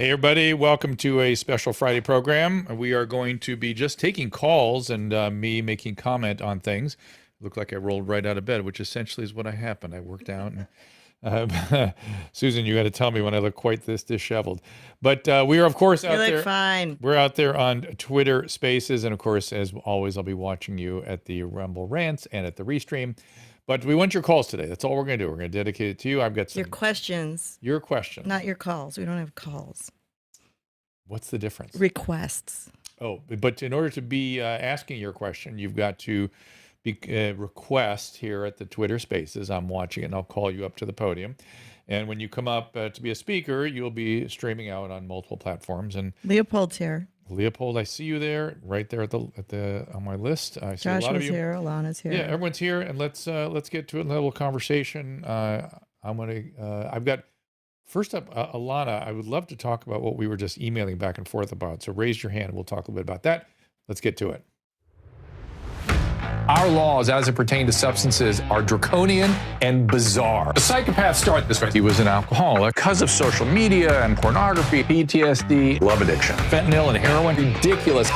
Hey, everybody. Welcome to a special Friday program. We are going to be just taking calls and me making comment on things. Looked like I rolled right out of bed, which essentially is what happened. I worked out. Susan, you got to tell me when I look quite this disheveled. But we are, of course, out You look there. fine. We're out there on Twitter Spaces. And, of course, as always, I'll be watching you at the Rumble Rants and at the Restream. But we want your calls today. That's all we're going to do. We're going to dedicate it to you. I've got some. Your questions. Your questions. Not your calls. We don't have calls. What's the difference? Requests. Oh, but in order to be asking your question, you've got to be request here at the Twitter Spaces. I'm watching it, and I'll call you up to the podium. And when you come up to be a speaker, you'll be streaming out on multiple platforms. And Leopold's here. Leopold, I see you there, right there at the on my list. I see a lot of you. here. Alana's here. Yeah, everyone's here, and let's get to a little conversation. I've got. First up, Alana, I would love to talk about what we were just emailing back and forth about. So raise your hand and we'll talk a little bit about that. Let's get to it. Our laws, as it pertains to substances, are draconian and bizarre. The psychopaths start this way. He was an alcoholic because of social media and pornography, PTSD, love addiction, fentanyl and heroin. Ridiculous.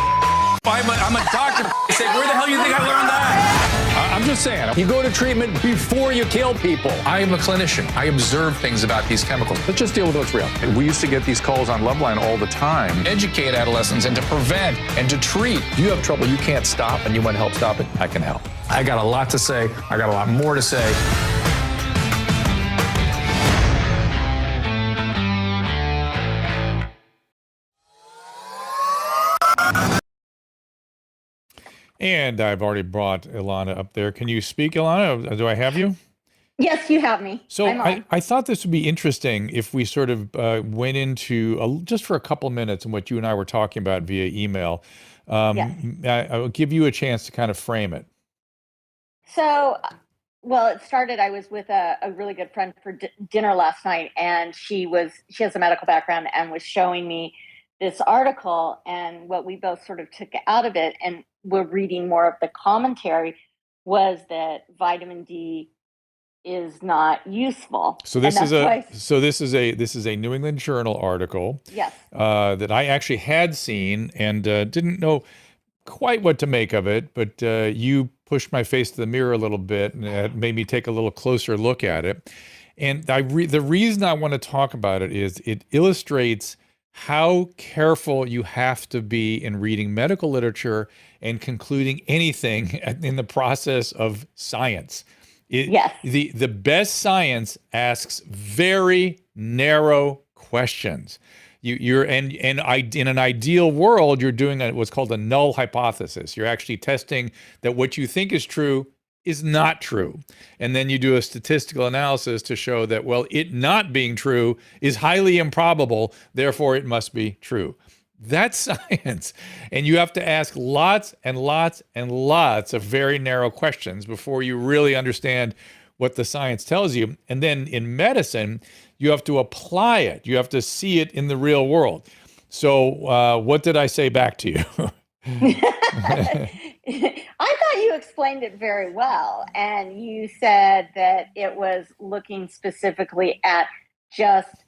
I'm a doctor. Say, where the hell do you think I learned that? I'm just saying, you go to treatment before you kill people. I am a clinician. I observe things about these chemicals. Let's just deal with what's real. We used to get these calls on Loveline all the time. Educate adolescents and to prevent and to treat. If you have trouble you can't stop and you want to help stop it, I can help. I got a lot to say. I got a lot more to say. And I've already brought Ilana up there. Can you speak, Ilana? Do I have you? Yes, you have me. So I thought this would be interesting if we sort of went into, just for a couple of minutes, and what you and I were talking about via email. Yes. I'll give you a chance to kind of frame it. So, well, it started, I was with a really good friend for dinner last night, and she has a medical background and was showing me this article, and what we both sort of took out of it, and we're reading more of the commentary, was that vitamin D is not useful. So this is a New England Journal article. Yes. That I actually had seen and didn't know quite what to make of it, but you pushed my face to the mirror a little bit, and it made me take a little closer look at it. And the reason I want to talk about it is it illustrates how careful you have to be in reading medical literature and concluding anything in the process of science. Yes. The best science asks very narrow questions. In an ideal world, you're doing what's called a null hypothesis. You're actually testing that what you think is true is not true. And then you do a statistical analysis to show that, well, it not being true is highly improbable, therefore it must be true. That's science. And you have to ask lots and lots and lots of very narrow questions before you really understand what the science tells you. And then in medicine, you have to apply it. You have to see it in the real world. So what did I say back to you? I thought you explained it very well, and you said that it was looking specifically at just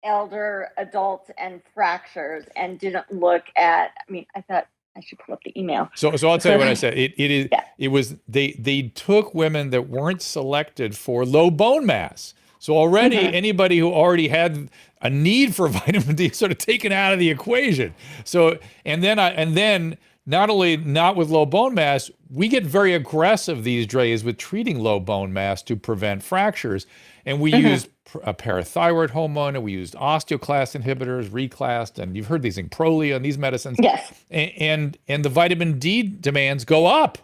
elder adults and fractures, and didn't look at. I mean, I thought I should pull up the email. So I'll tell you what I said. It was they took women that weren't selected for low bone mass. So already anybody who already had a need for vitamin D is sort of taken out of the equation. So and then not only not with low bone mass, we get very aggressive these days with treating low bone mass to prevent fractures. And we use a parathyroid hormone, and we used osteoclast inhibitors, Reclast, and you've heard these things, Prolia, and these medicines. Yes. And the vitamin D demands go up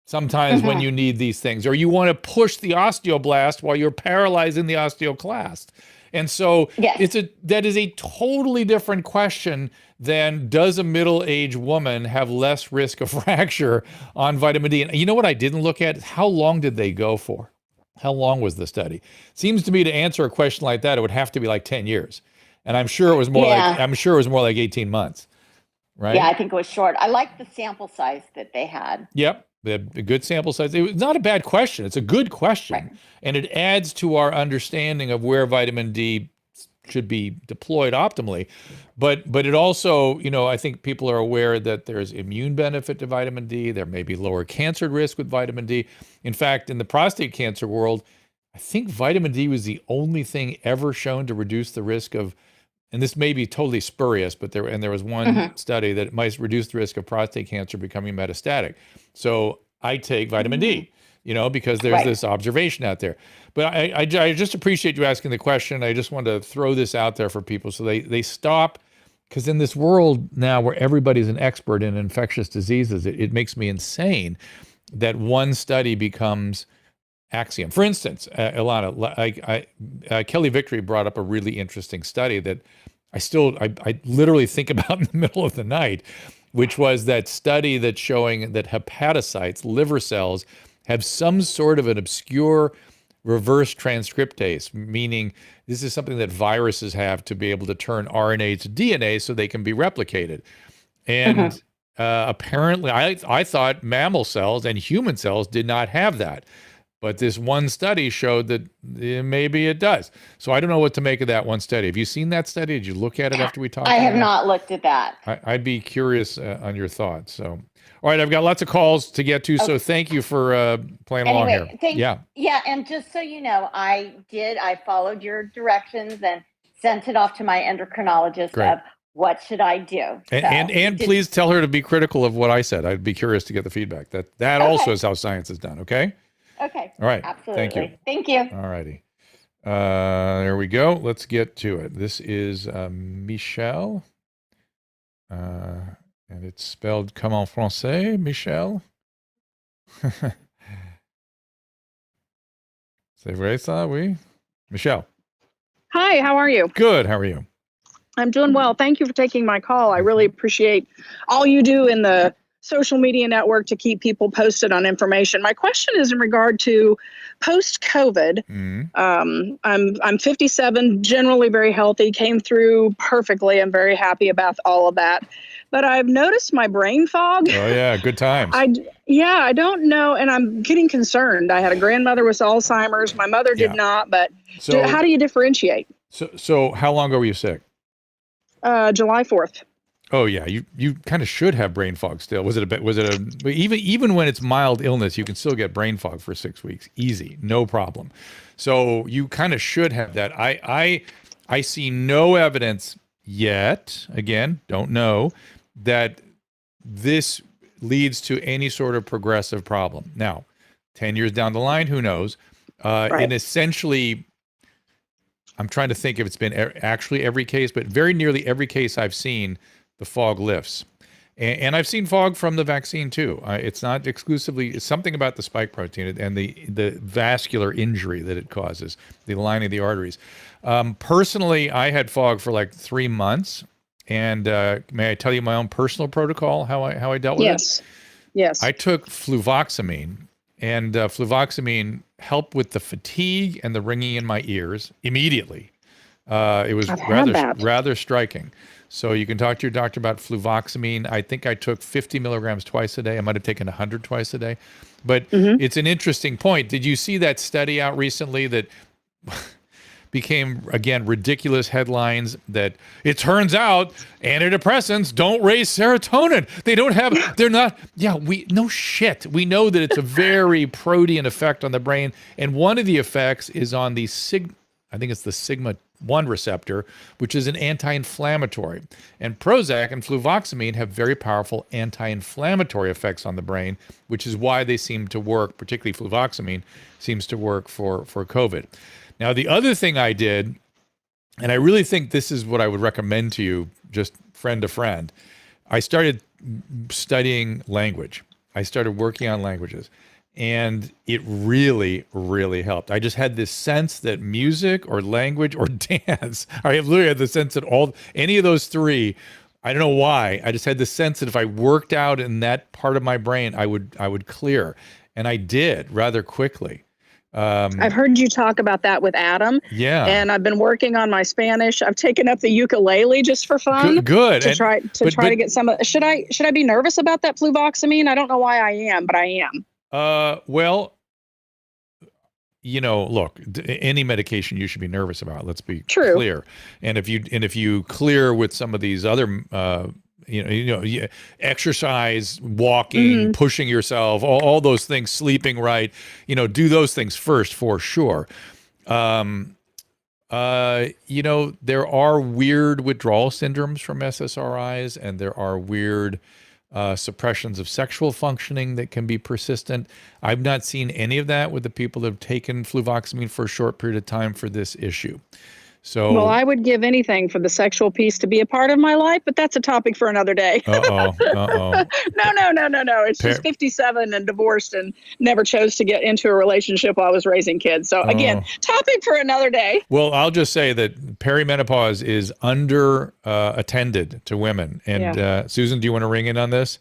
sometimes when you need these things, or you want to push the osteoblast while you're paralyzing the osteoclast. And so that is a totally different question than, does a middle-aged woman have less risk of fracture on vitamin D? And you know what I didn't look at? How long did they go for? How long was the study? Seems to me to answer a question like that, it would have to be like 10 years. And I'm sure it was more like 18 months. Right? Yeah, I think it was short. I like the sample size that they had. Yep. A good sample size. It's not a bad question. It's a good question. Right. And it adds to our understanding of where vitamin D should be deployed optimally. But it also, I think people are aware that there's immune benefit to vitamin D. There may be lower cancer risk with vitamin D. In fact, in the prostate cancer world, I think vitamin D was the only thing ever shown to reduce the risk of, and this may be totally spurious, but there was one study that it might reduce the risk of prostate cancer becoming metastatic. So I take vitamin D, because there's this observation out there. But I just appreciate you asking the question. I just wanted to throw this out there for people so they stop, because in this world now where everybody's an expert in infectious diseases, it makes me insane that one study becomes axiom. For instance, Ilana, Kelly Victory brought up a really interesting study that I literally think about in the middle of the night, which was that study that's showing that hepatocytes, liver cells, have some sort of an obscure reverse transcriptase, meaning this is something that viruses have to be able to turn RNA to DNA so they can be replicated. And apparently, I thought mammal cells and human cells did not have that. But this one study showed that maybe it does. So I don't know what to make of that one study. Have you seen that study? Did you look at it after we talked? I have not looked at that. I'd be curious on your thoughts. So, all right, I've got lots of calls to get to. Okay. So thank you for playing along here. Yeah, and just so you know, I followed your directions and sent it off to my endocrinologist of what should I do. And please tell her to be critical of what I said. I'd be curious to get the feedback. That also is how science is done. Okay. Okay. All right. Absolutely. Thank you. All righty. There we go. Let's get to it. This is Michelle. And it's spelled comme en français, Michelle. C'est vrai ça, oui? Michelle. Hi, how are you? Good. How are you? I'm doing well. Thank you for taking my call. I really appreciate all you do in the social media network to keep people posted on information. My question is in regard to post-COVID. I'm 57, generally very healthy, came through perfectly. I'm very happy about all of that. But I've noticed my brain fog. Oh, yeah. Good times. I don't know. And I'm getting concerned. I had a grandmother with Alzheimer's. My mother did not. But how do you differentiate? So how long ago were you sick? July 4th. Oh yeah, you kind of should have brain fog still. Even when it's mild illness, you can still get brain fog for 6 weeks, easy, no problem. So you kind of should have that. I see no evidence yet. Again, don't know that this leads to any sort of progressive problem. Now, 10 years down the line, who knows? And essentially, I'm trying to think if it's been actually every case, but very nearly every case I've seen, the fog lifts. And I've seen fog from the vaccine too. It's not exclusively, it's something about the spike protein and the vascular injury that it causes, the lining of the arteries. Personally, I had fog for like 3 months. And may I tell you my own personal protocol, how I dealt with it? Yes. I took fluvoxamine, and fluvoxamine helped with the fatigue and the ringing in my ears immediately. It was rather striking. So you can talk to your doctor about fluvoxamine. I think I took 50 milligrams twice a day. I might have taken 100 twice a day. But it's an interesting point. Did you see that study out recently that became, again, ridiculous headlines that it turns out antidepressants don't raise serotonin. No shit. We know that it's a very protean effect on the brain. And one of the effects is on the sigma-1 receptor, which is an anti-inflammatory. And Prozac and fluvoxamine have very powerful anti-inflammatory effects on the brain, which is why they seem to work, particularly fluvoxamine seems to work for COVID. Now, the other thing I did, and I really think this is what I would recommend to you, just friend to friend, I started studying language. I started working on languages. And it really, really helped. I just had this sense that music or language or dance, I literally had the sense that any of those three, I don't know why, I just had the sense that if I worked out in that part of my brain, I would clear. And I did rather quickly. I've heard you talk about that with Adam. Yeah. And I've been working on my Spanish. I've taken up the ukulele just for fun. Good. To try to get some of, should I be nervous about that fluvoxamine? I don't know why I am, but I am. Well, look, any medication you should be nervous about. Let's be True. clear. And if you clear with some of these other, exercise, walking, pushing yourself, all those things, sleeping right, do those things first for sure. There are weird withdrawal syndromes from SSRIs, and there are weird suppressions of sexual functioning that can be persistent. I've not seen any of that with the people that have taken fluvoxamine for a short period of time for this issue. So, well, I would give anything for the sexual piece to be a part of my life, but that's a topic for another day. No. It's just 57 and divorced and never chose to get into a relationship while I was raising kids. So again, topic for another day. Well, I'll just say that perimenopause is under attended to women. And Susan, do you want to ring in on this?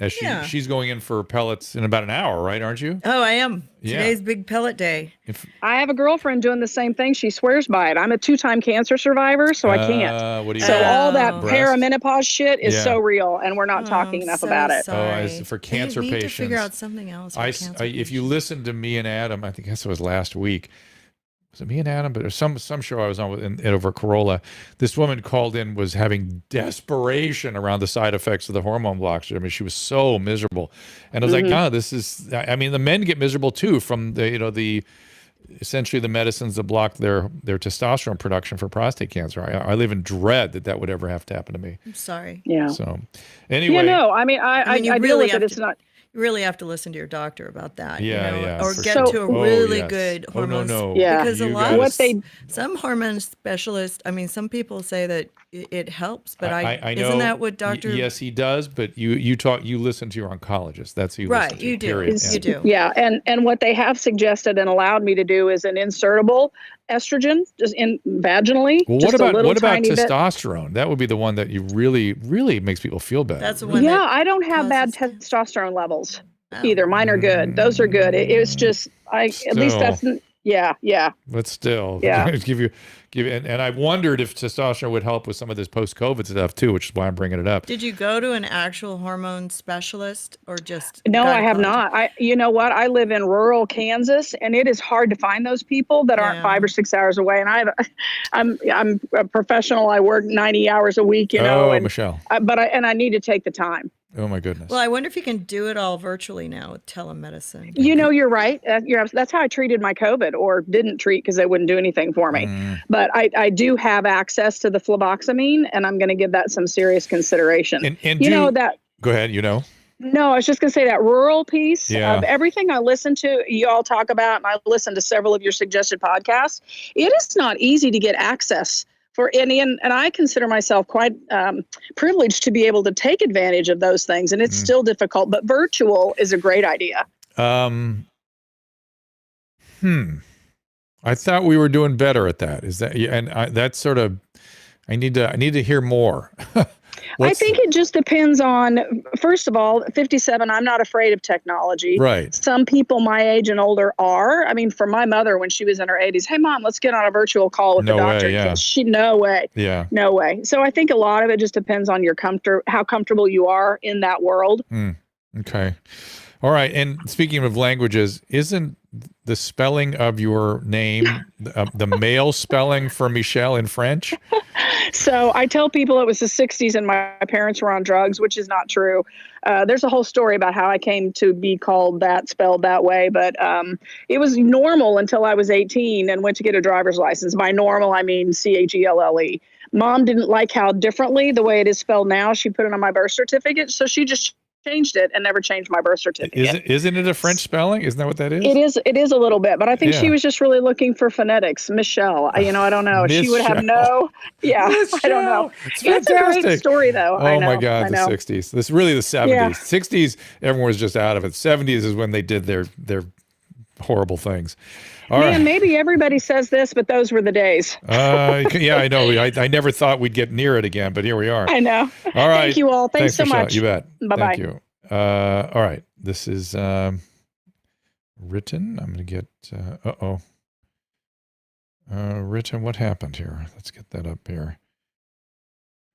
As she's going in for pellets in about an hour, right? Aren't you? Oh, I am. Yeah. Today's big pellet day. I have a girlfriend doing the same thing. She swears by it. I'm a 2-time cancer survivor, so I can't. What do you So all that Breast? perimenopause shit is so real, and we're not talking enough about it. As for cancer we need patients, to figure out something else. For cancer if you listen to me and Adam, I think this was last week. Was it me and Adam? But there's some show I was on with over Corolla. This woman called in, was having desperation around the side effects of the hormone blocks. I mean, she was so miserable, and I was like, "God, this is." I mean, the men get miserable too from the essentially the medicines that block their testosterone production for prostate cancer. I live in dread that would ever have to happen to me. I'm sorry. Yeah. So anyway, I deal with it. It's not. You really have to listen to your doctor about that. Or for get sure. to a really good hormone. Yeah. Because You a lot guys- of some hormone specialists. I mean, some people say that it helps, but I know. Isn't that what Doctor? Yes, he does. But you listen to your oncologist. That's who you Right, listen to, you do. period. You do. Yeah, and what they have suggested and allowed me to do is an insertable estrogen, just in vaginally. Well, just what about tiny bit. testosterone? That would be the one that you really makes people feel better. That's the one. Yeah, that I don't have bad causes testosterone levels either. Mine are good. Those are good. It's just at least that's yeah. But still, Yeah. give you, and I wondered if testosterone would help with some of this post-COVID stuff too, which is why I'm bringing it up. Did you go to an actual hormone specialist or just? No, I have gynecologist? not. You know what? I live in rural Kansas, and it is hard to find those people that aren't 5 or 6 hours away. And I'm a professional. I work 90 hours a week. Michelle. But I need to take the time. Oh my goodness. Well, I wonder if you can do it all virtually now with telemedicine. You're right. That's how I treated my COVID, or didn't treat because they wouldn't do anything for me. But I do have access to the fluvoxamine, and I'm going to give that some serious consideration. Go ahead. No, I was just going to say that rural piece Yeah. of everything I listen to, you all talk about, and I listen to several of your suggested podcasts. It is not easy to get access for any, and I consider myself quite privileged to be able to take advantage of those things, and it's still difficult, but virtual is a great idea. I thought we were doing better at that. Is that, that's sort of, I need to hear more. I think it just depends on, first of all, 57, I'm not afraid of technology. Right. Some people my age and older are. I mean, for my mother, when she was in her 80s, hey, Mom, let's get on a virtual call with the doctor. No way. Yeah. No way. So I think a lot of it just depends on how comfortable you are in that world. Okay. All right. And speaking of languages, isn't the spelling of your name the male spelling for Michelle in French? So I tell people it was the 60s and my parents were on drugs, which is not true. There's a whole story about how I came to be called that, spelled that way. But it was normal until I was 18 and went to get a driver's license. By normal, I mean Cagelle. Mom didn't like how differently the way it is spelled now. She put it on my birth certificate. So she just changed it and never changed my birth certificate. Isn't it a French spelling? Isn't that what that is? It is a little bit, but I think she was just really looking for phonetics. Michelle, I don't know. She would have no, I don't know. It's a great story though. Oh my God, the 60s. This is really the 70s. Yeah. 60s, everyone was just out of it. 70s is when they did their horrible things. All right. Maybe everybody says this, but those were the days. Yeah, I know. I never thought we'd get near it again, but here we are. I know. All right. Thank you all. Thanks so Michelle. much. You bet. Bye-bye. Thank you. All right. This is written. I'm going to get, written. What happened here? Let's get that up here.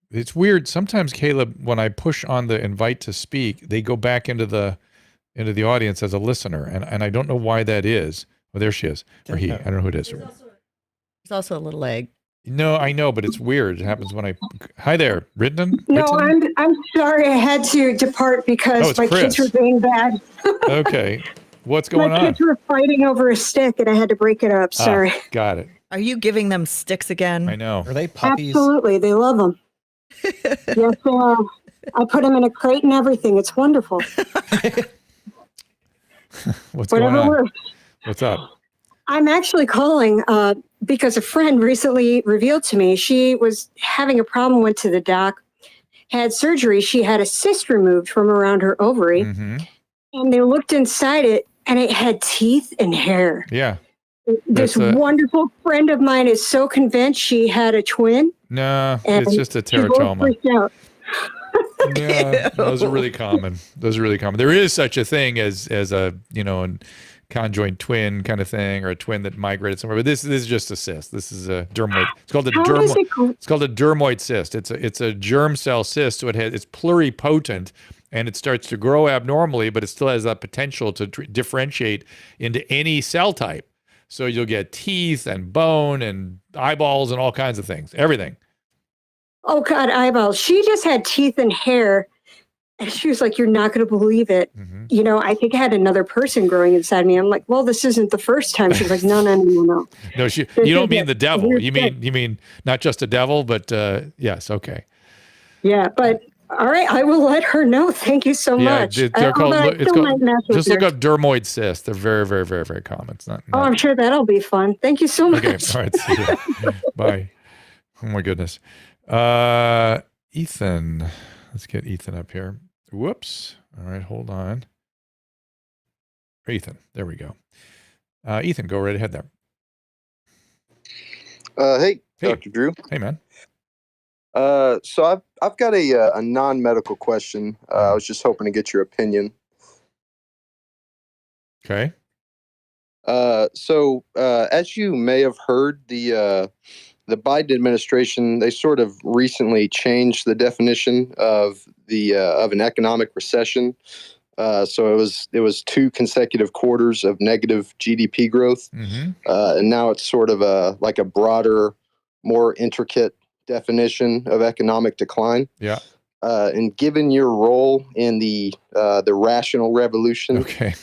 It's weird. Sometimes, Caleb, when I push on the invite to speak, they go back into the audience as a listener. And I don't know why that is. Oh, there she is. Or he. I don't know who it is. There's also a little egg. No, I know, but it's weird. It happens when I. Hi there, Britton. No, I'm sorry. I had to depart because it's my Chris. kids were being bad. Okay. What's going My on? kids were fighting over a stick, and I had to break it up. Sorry. Got it. Are you giving them sticks again? I know. Are they puppies? Absolutely, they love them. Yes, they are. I put them in a crate and everything. It's wonderful. What's Whatever going on? works. What's up? I'm actually calling because a friend recently revealed to me she was having a problem, went to the doc, had surgery. She had a cyst removed from around her ovary, Mm-hmm. and they looked inside it, and it had teeth and hair. Yeah. This That's wonderful friend of mine is so convinced she had a twin. No, And it's just a she both teratoma. freaked out. Yeah, those are really common. Those are really common. There is such a thing as a a conjoined twin kind of thing, or a twin that migrated somewhere. But this is just a cyst. This is a dermoid. It's called a How does it go? It's called a dermoid cyst. It's a germ cell cyst. So it's pluripotent, and it starts to grow abnormally, but it still has that potential to differentiate into any cell type. So you'll get teeth and bone and eyeballs and all kinds of things. Everything. Oh, God, eyeballs. She just had teeth and hair. And she was like, you're not going to believe it. Mm-hmm. You know, I think I had another person growing inside me. I'm like, well, this isn't the first time. She's like, no. No, you This don't is mean a the devil. weird You mean not just a devil, but yes, okay. Yeah, but all right, I will let her know. Thank you so much. They're called. Although I It's still called. might mess with Just look her. up dermoid cysts. They're very, very, very, very common. It's not. Oh, I'm sure that'll be fun. Thank you so much. Okay. All right. See you. Bye. Oh my goodness. Ethan. Let's get Ethan up here. Whoops. All right. Hold on. Ethan. There we go. Ethan, go right ahead there. Hey, Hey. Dr. Drew. Hey, man. So I've got a non-medical question. I was just hoping to get your opinion. Okay. So as you may have heard, the Biden administration, they sort of recently changed the definition of an economic recession. So it was 2 consecutive quarters of negative GDP growth, Mm-hmm. and now it's sort of like a broader, more intricate definition of economic decline. Yeah. And given your role in the rational revolution, Okay.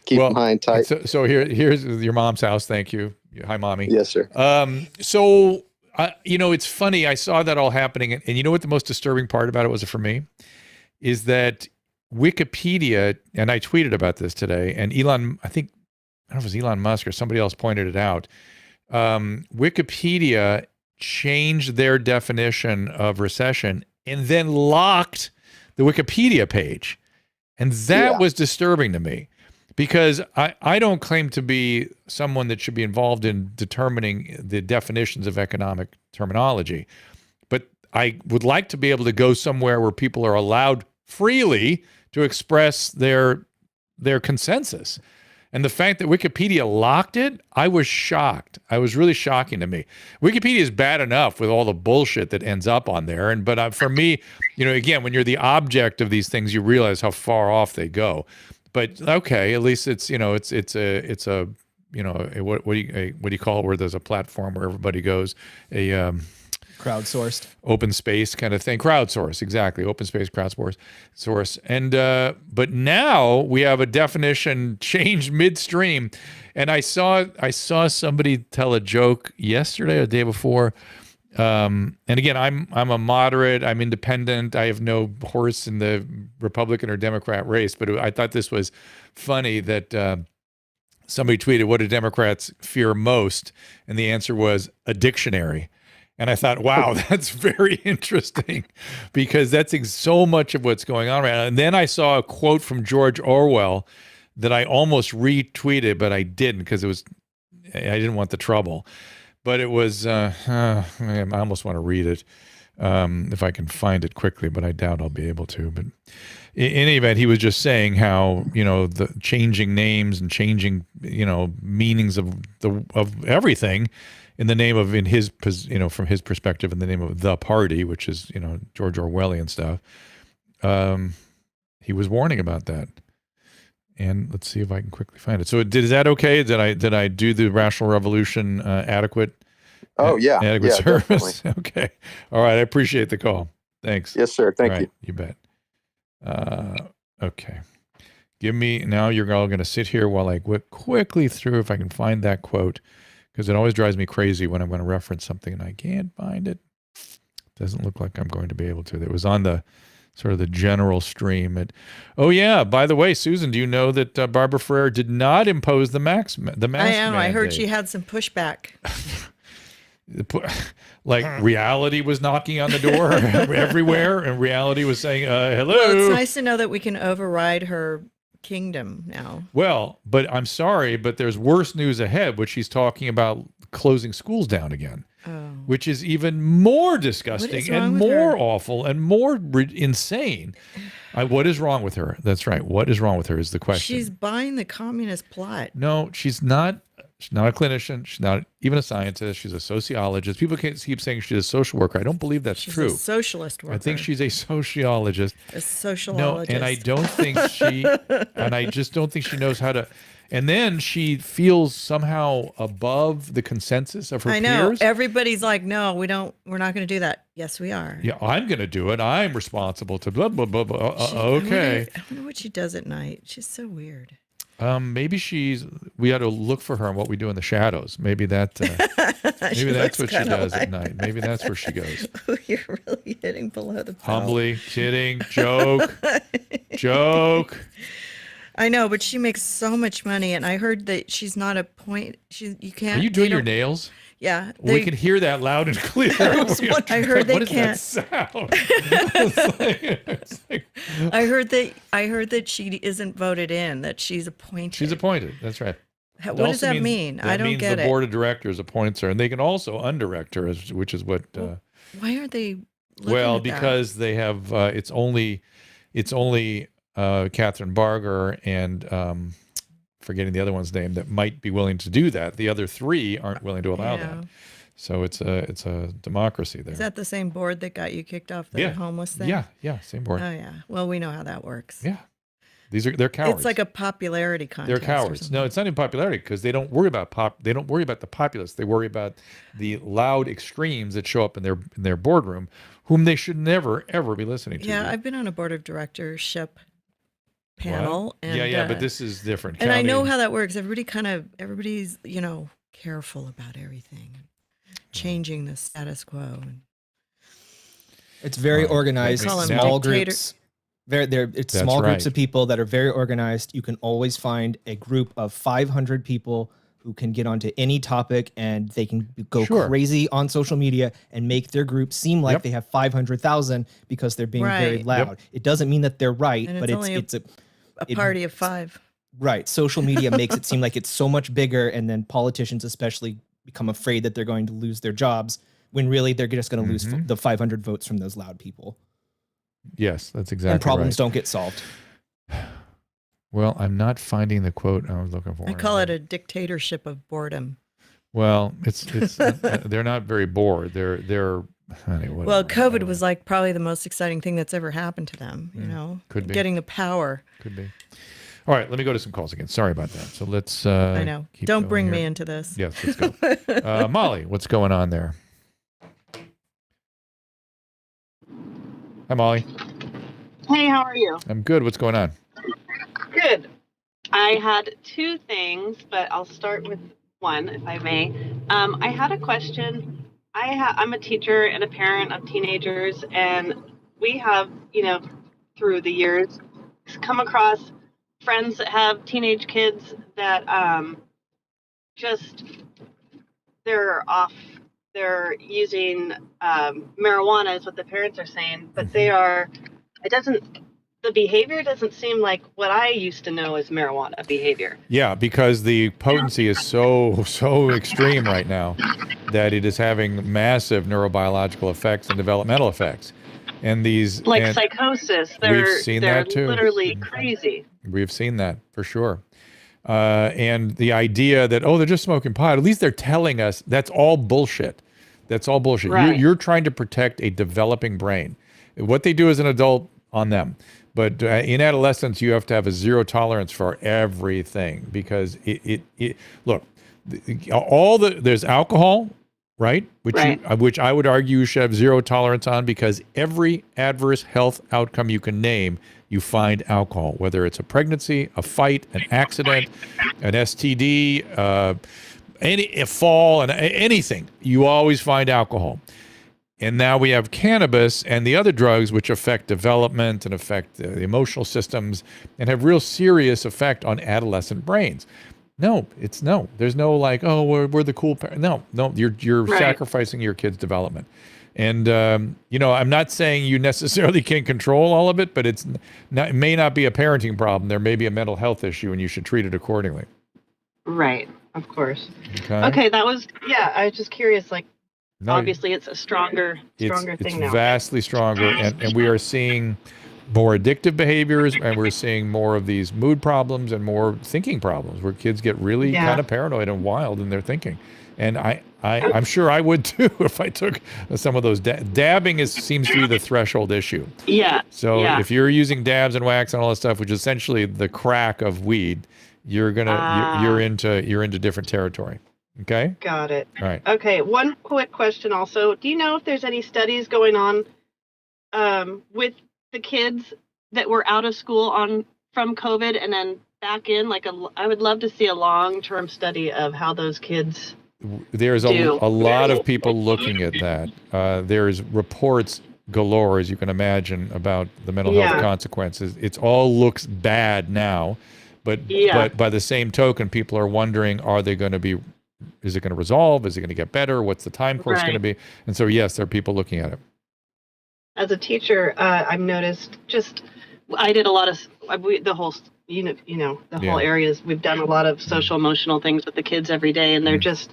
keep them high and tight. So here's your mom's house. Thank you. Hi, mommy. Yes, sir. So it's funny. I saw that all happening, and you know what the most disturbing part about it was for me is that Wikipedia, and I tweeted about this today, and I don't know if it was Elon Musk or somebody else pointed it out. Wikipedia changed their definition of recession and then locked the Wikipedia page. And that was disturbing to me because I don't claim to be someone that should be involved in determining the definitions of economic terminology. But I would like to be able to go somewhere where people are allowed freely to express their consensus. And the fact that Wikipedia locked it, I was shocked. It was really shocking to me. Wikipedia is bad enough with all the bullshit that ends up on there. But for me, again, when you're the object of these things, you realize how far off they go. But okay, at least it's a what do you call it, where there's a platform where everybody goes, a Crowdsourced. open space kind of thing. Crowdsource, exactly. Open space, crowdsource. And but now we have a definition changed midstream. And I saw somebody tell a joke yesterday or the day before. And again, I'm a moderate, I'm independent, I have no horse in the Republican or Democrat race, but I thought this was funny that somebody tweeted, what do Democrats fear most? And the answer was a dictionary. And I thought, wow, that's very interesting because that's so much of what's going on right now. And then I saw a quote from George Orwell that I almost retweeted, but I didn't because I didn't want the trouble. But it was, I almost want to read it if I can find it quickly, but I doubt I'll be able to. But in any event, he was just saying how, the changing names and changing, meanings of everything in the name of, from his perspective, in the name of the party, which is, George Orwellian stuff. He was warning about that. and let's see if I can quickly find it. So is that okay? Did I do the Rational Revolution adequate? Oh yeah, Adequate yeah, service. definitely. Okay. All right. I appreciate the call. Thanks. Yes, sir. Thank All right, you. You bet. Okay. Give me, now you're all going to sit here while I quickly through if I can find that quote, because it always drives me crazy when I'm going to reference something and I can't find it. Doesn't look like I'm going to be able to. It was on the sort of the general stream. Oh yeah, by the way, Susan, do you know that Barbara Ferrer did not impose the mask I know. I heard mandate? she had some pushback. Like reality was knocking on the door everywhere, and reality was saying, hello. Well, it's nice to know that we can override her kingdom now. Well, but I'm sorry, but there's worse news ahead, which she's talking about closing schools down again, which is even more disgusting and more awful and more insane. What is wrong with her? That's right. What is wrong with her is the question. She's buying the communist plot. No, she's not. She's not a clinician. She's not even a scientist. She's a sociologist. People keep saying she's a social worker. I don't believe that's She's true. a socialist worker. I think she's a sociologist. A sociologist. No, and I don't think I just don't think she knows how to. And then she feels somehow above the consensus of her I know. peers. Everybody's like, no, we're not going to do that. Yes, we are. Yeah, I'm going to do it. I'm responsible to blah, blah, blah, blah. Okay. I wonder what she does at night. She's so weird. Maybe we ought to look for her in what we do in the shadows. Maybe that's what she does at night. Maybe that's where she goes. Oh, you're really hitting below the belt. Humbly, kidding, joke. I know, but she makes so much money, and I heard that she's not a point. You can't. Are you doing your nails? Yeah, We can hear that loud and clear. I heard they can't. What is that sound? I heard that she isn't voted in. That she's appointed. She's appointed. That's right. What does that mean? I don't get it. The board of directors appoints her, and they can also undirect her, which is what. Why aren't they? Well, because they have. It's only Catherine Barger and forgetting the other one's name that might be willing to do that. The other three aren't willing to allow that. So it's a democracy there. Is that the same board that got you kicked off the homeless thing? Yeah, same board. Oh yeah. Well, we know how that works. Yeah. They're cowards. It's like a popularity contest. They're cowards. No, it's not in popularity because they don't worry about they don't worry about the populace. They worry about the loud extremes that show up in their boardroom, whom they should never ever be listening to. Yeah, I've been on a board of directorship panel. What? And, but this is different. And I know how that works. Everybody's careful about everything, changing the status quo. It's very organized. Small groups. It's small groups of people that are very organized. You can always find a group of 500 people who can get onto any topic, and they can go crazy on social media and make their group seem like they have 500,000 because they're being very loud. It doesn't mean that they're right, but it's a party of five. Right. Social media makes it seem like it's so much bigger, and then politicians especially become afraid that they're going to lose their jobs when really they're just going to lose the 500 votes from those loud people. Yes, that's exactly right. And problems don't get solved. Well, I'm not finding the quote I was looking for. I call it a dictatorship of boredom. Well, it's they're not very bored. They're anyway, well, COVID was like probably the most exciting thing that's ever happened to them. Could be getting the power. Could be. All right, let me go to some calls again. Sorry about that. So let's. I know. Don't bring here. me into this. Yes, let's go. Molly, what's going on there? Hi, Molly. Hey, how are you? I'm good. What's going on? Good. I had two things, but I'll start with one, if I may. I had a question. I'm a teacher and a parent of teenagers, and we have, through the years, come across friends that have teenage kids that they're off. They're using marijuana is what the parents are saying, but the behavior doesn't seem like what I used to know as marijuana behavior. Yeah, because the potency is so extreme right now that it is having massive neurobiological effects and developmental effects. And these psychosis, we've seen that too. Literally crazy. We've seen that for sure. And the idea that, they're just smoking pot, at least they're telling us that's all bullshit. That's all bullshit. Right. You're trying to protect a developing brain. What they do as an adult, on them. But in adolescence, you have to have a zero tolerance for everything because look, there's alcohol, right? Which I would argue you should have zero tolerance on because every adverse health outcome you can name, you find alcohol, whether it's a pregnancy, a fight, an accident, an STD, a fall, and anything, you always find alcohol. And now we have cannabis and the other drugs which affect development and affect the emotional systems and have real serious effect on adolescent brains. No, there's no like, oh, we're the cool parent. No, you're sacrificing your kid's development. And, I'm not saying you necessarily can control all of it, but it may not be a parenting problem. There may be a mental health issue and you should treat it accordingly. Right. Of course. Okay. That was, I was just curious, like, obviously it's a stronger thing now. It's vastly stronger. And we are seeing more addictive behaviors and we're seeing more of these mood problems and more thinking problems where kids get really kind of paranoid and wild in their thinking. And I'm sure I would too if I took some of those. Dabbing seems to be the threshold issue. Yeah. So if you're using dabs and wax and all that stuff, which is essentially the crack of weed, you're into different territory. Okay. Got it. All right. Okay. One quick question also. Do you know if there's any studies going on with the kids that were out of school from COVID and then back in? I would love to see a long-term study of how those kids There's a lot of people looking at that. There's reports galore, as you can imagine, about the mental health consequences. It all looks bad now, but by the same token, people are wondering, is it going to resolve? Is it going to get better? What's the time course going to be? And so, yes, there are people looking at it. As a teacher, I've noticed I did a lot of the whole whole areas. We've done a lot of social emotional things with the kids every day, and they're just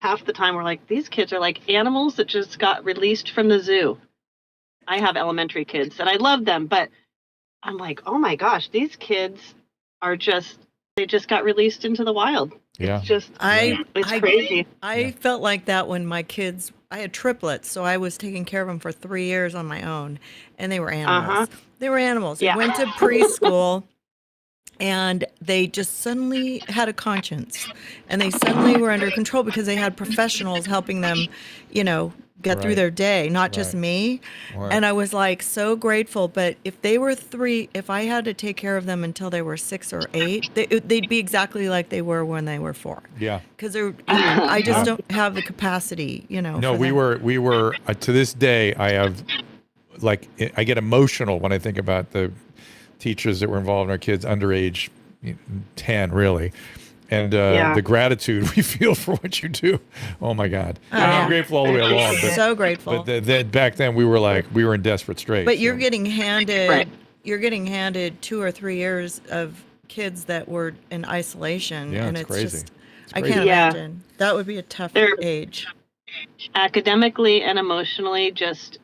half the time we're like, these kids are like animals that just got released from the zoo. I have elementary kids and I love them, but I'm like, oh my gosh, these kids are they just got released into the wild. Yeah. It's just, it's crazy. I felt like that when my kids, I had triplets, so I was taking care of them for 3 years on my own, and they were animals. They were animals. They went to preschool, and they just suddenly had a conscience, and they suddenly were under control because they had professionals helping them, get through their day, not just me. Right. And I was like so grateful. But if they were 3, if I had to take care of them until they were 6 or 8, they'd be exactly like they were when they were 4. Yeah. Because I just don't have the capacity, No, we were to this day, I get emotional when I think about the teachers that were involved in our kids under age 10, really. And the gratitude we feel for what you do. Oh my God. I'm grateful all the way along. But, so grateful. But back then we were in desperate straits. But you're getting handed 2 or 3 years of kids that were in isolation. Yeah, and it's crazy. Just, I can't imagine. That would be a tough age. Academically and emotionally, just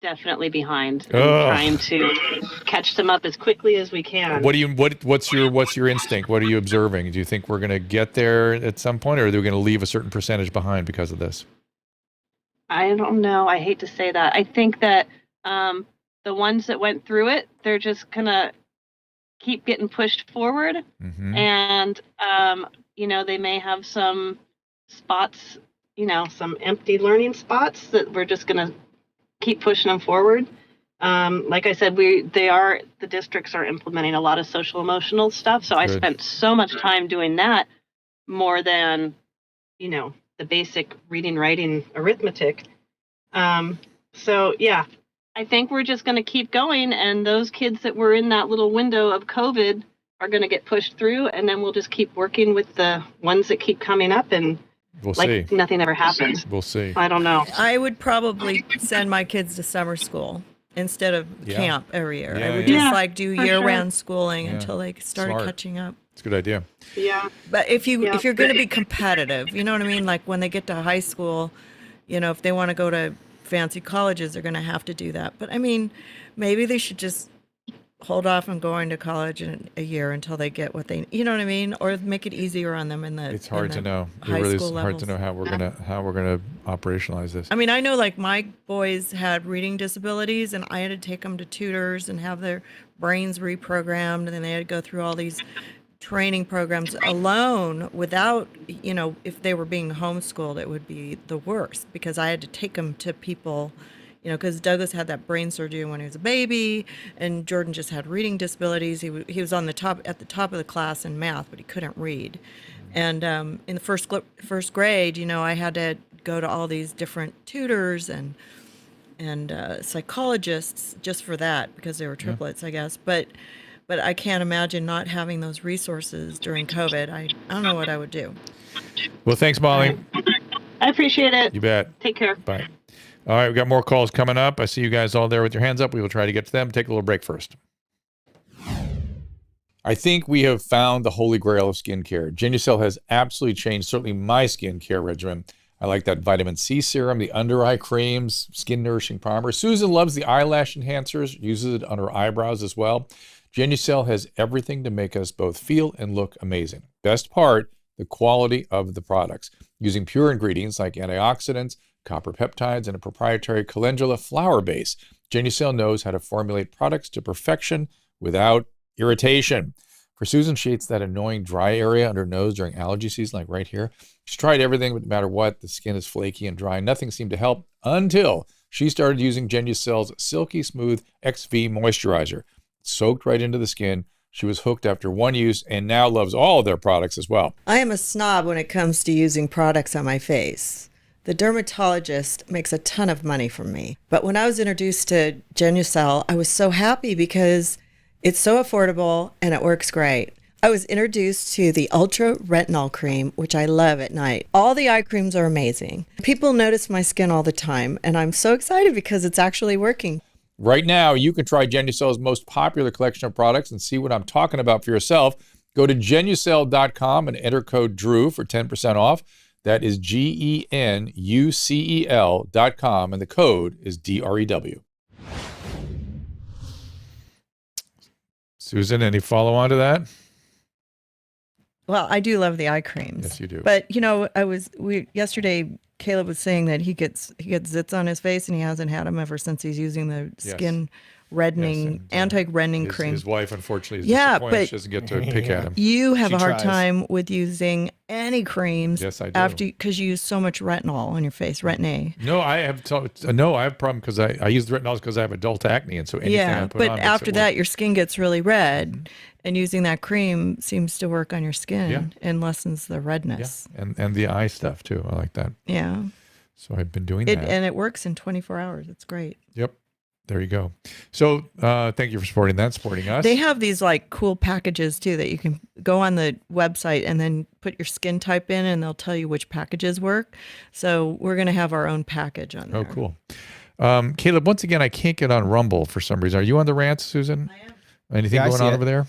definitely behind. Trying to catch them up as quickly as we can. What's your instinct? What are you observing? Do you think we're going to get there at some point, or are we going to leave a certain percentage behind because of this? I don't know. I hate to say that. I think that the ones that went through it, they're just going to keep getting pushed forward. Mm-hmm. And, they may have some spots, some empty learning spots that we're just going to keep pushing them forward. Like I said, the districts are implementing a lot of social emotional stuff. So I spent so much time doing that more than, the basic reading, writing, arithmetic. So yeah, I think we're just going to keep going. And those kids that were in that little window of COVID are going to get pushed through. And then we'll just keep working with the ones that keep coming up, and we'll see. Nothing ever happened. We'll see. I don't know. I would probably send my kids to summer school instead of camp every year. I would just do year-round schooling until they started catching up. It's a good idea. Yeah. But if you're going to be competitive, you know what I mean? Like when they get to high school, if they want to go to fancy colleges, they're going to have to do that. But I mean, maybe they should just hold off on going to college in a year until they get what they, you know what I mean, or make it easier on them in the. It's hard to know. It high really is school hard to levels. know how we're gonna operationalize this. I mean, I know like my boys had reading disabilities, and I had to take them to tutors and have their brains reprogrammed, and then they had to go through all these training programs alone without, you know, if they were being homeschooled, it would be the worst because I had to take them to people, you know, because Douglas had that brain surgery when he was a baby, and Jordan just had reading disabilities. He was on the top of the class in math, but he couldn't read. And in the first grade, you know, I had to go to all these different tutors and psychologists just for that because they were triplets, I guess. But I can't imagine not having those resources during COVID. I don't know what I would do. Well, thanks, Molly. I appreciate it. You bet. Take care. Bye. All right, we've got more calls coming up. I see you guys all there with your hands up. We will try to get to them. Take a little break first. I think we have found the holy grail of skincare. Genucel has absolutely changed, certainly my skincare regimen. I like that vitamin C serum, the under eye creams, skin nourishing primer. Susan loves the eyelash enhancers, uses it on her eyebrows as well. Genucel has everything to make us both feel and look amazing. Best part, the quality of the products. Using pure ingredients like antioxidants, copper peptides, and a proprietary calendula flower base, Genucel knows how to formulate products to perfection without irritation. For Susan, she hates that annoying dry area under her nose during allergy season, like right here. She's tried everything, but no matter what, the skin is flaky and dry. Nothing seemed to help until she started using Genucel's Silky Smooth XV Moisturizer. Soaked right into the skin. She was hooked after one use and now loves all of their products as well. I am a snob when it comes to using products on my face. The dermatologist makes a ton of money from me. But when I was introduced to Genucel, I was so happy because it's so affordable and it works great. I was introduced to the Ultra Retinol Cream, which I love at night. All the eye creams are amazing. People notice my skin all the time, and I'm so excited because it's actually working. Right now, you can try Genucel's most popular collection of products and see what I'm talking about for yourself. Go to Genucel.com and enter code DREW for 10% off. That is GENUCEL.com, and the code is DREW. Susan, any follow-on to that? Well, I do love the eye creams. Yes, you do. But, you know, yesterday, Caleb was saying that he gets zits on his face, and he hasn't had them ever since he's using the skin reddening, anti-reddening cream. His wife, unfortunately, is disappointed. But she doesn't get to pick at him. You have a hard time with using any creams. Yes, I do. Because you use so much retinol on your face, Retin-A. No, I have a problem because I use the retinols because I have adult acne, and so anything I put on. But after that, your skin gets really red, and using that cream seems to work on your skin and lessens the redness. Yeah, and the eye stuff too. I like that. Yeah. So I've been doing that, and it works in 24 hours. It's great. Yep. There you go. So thank you for supporting us. They have these like cool packages too that you can go on the website and then put your skin type in and they'll tell you which packages work. So we're going to have our own package on there. Oh, cool. Caleb, once again, I can't get on Rumble for some reason. Are you on the rants, Susan? I am. Anything going on over there?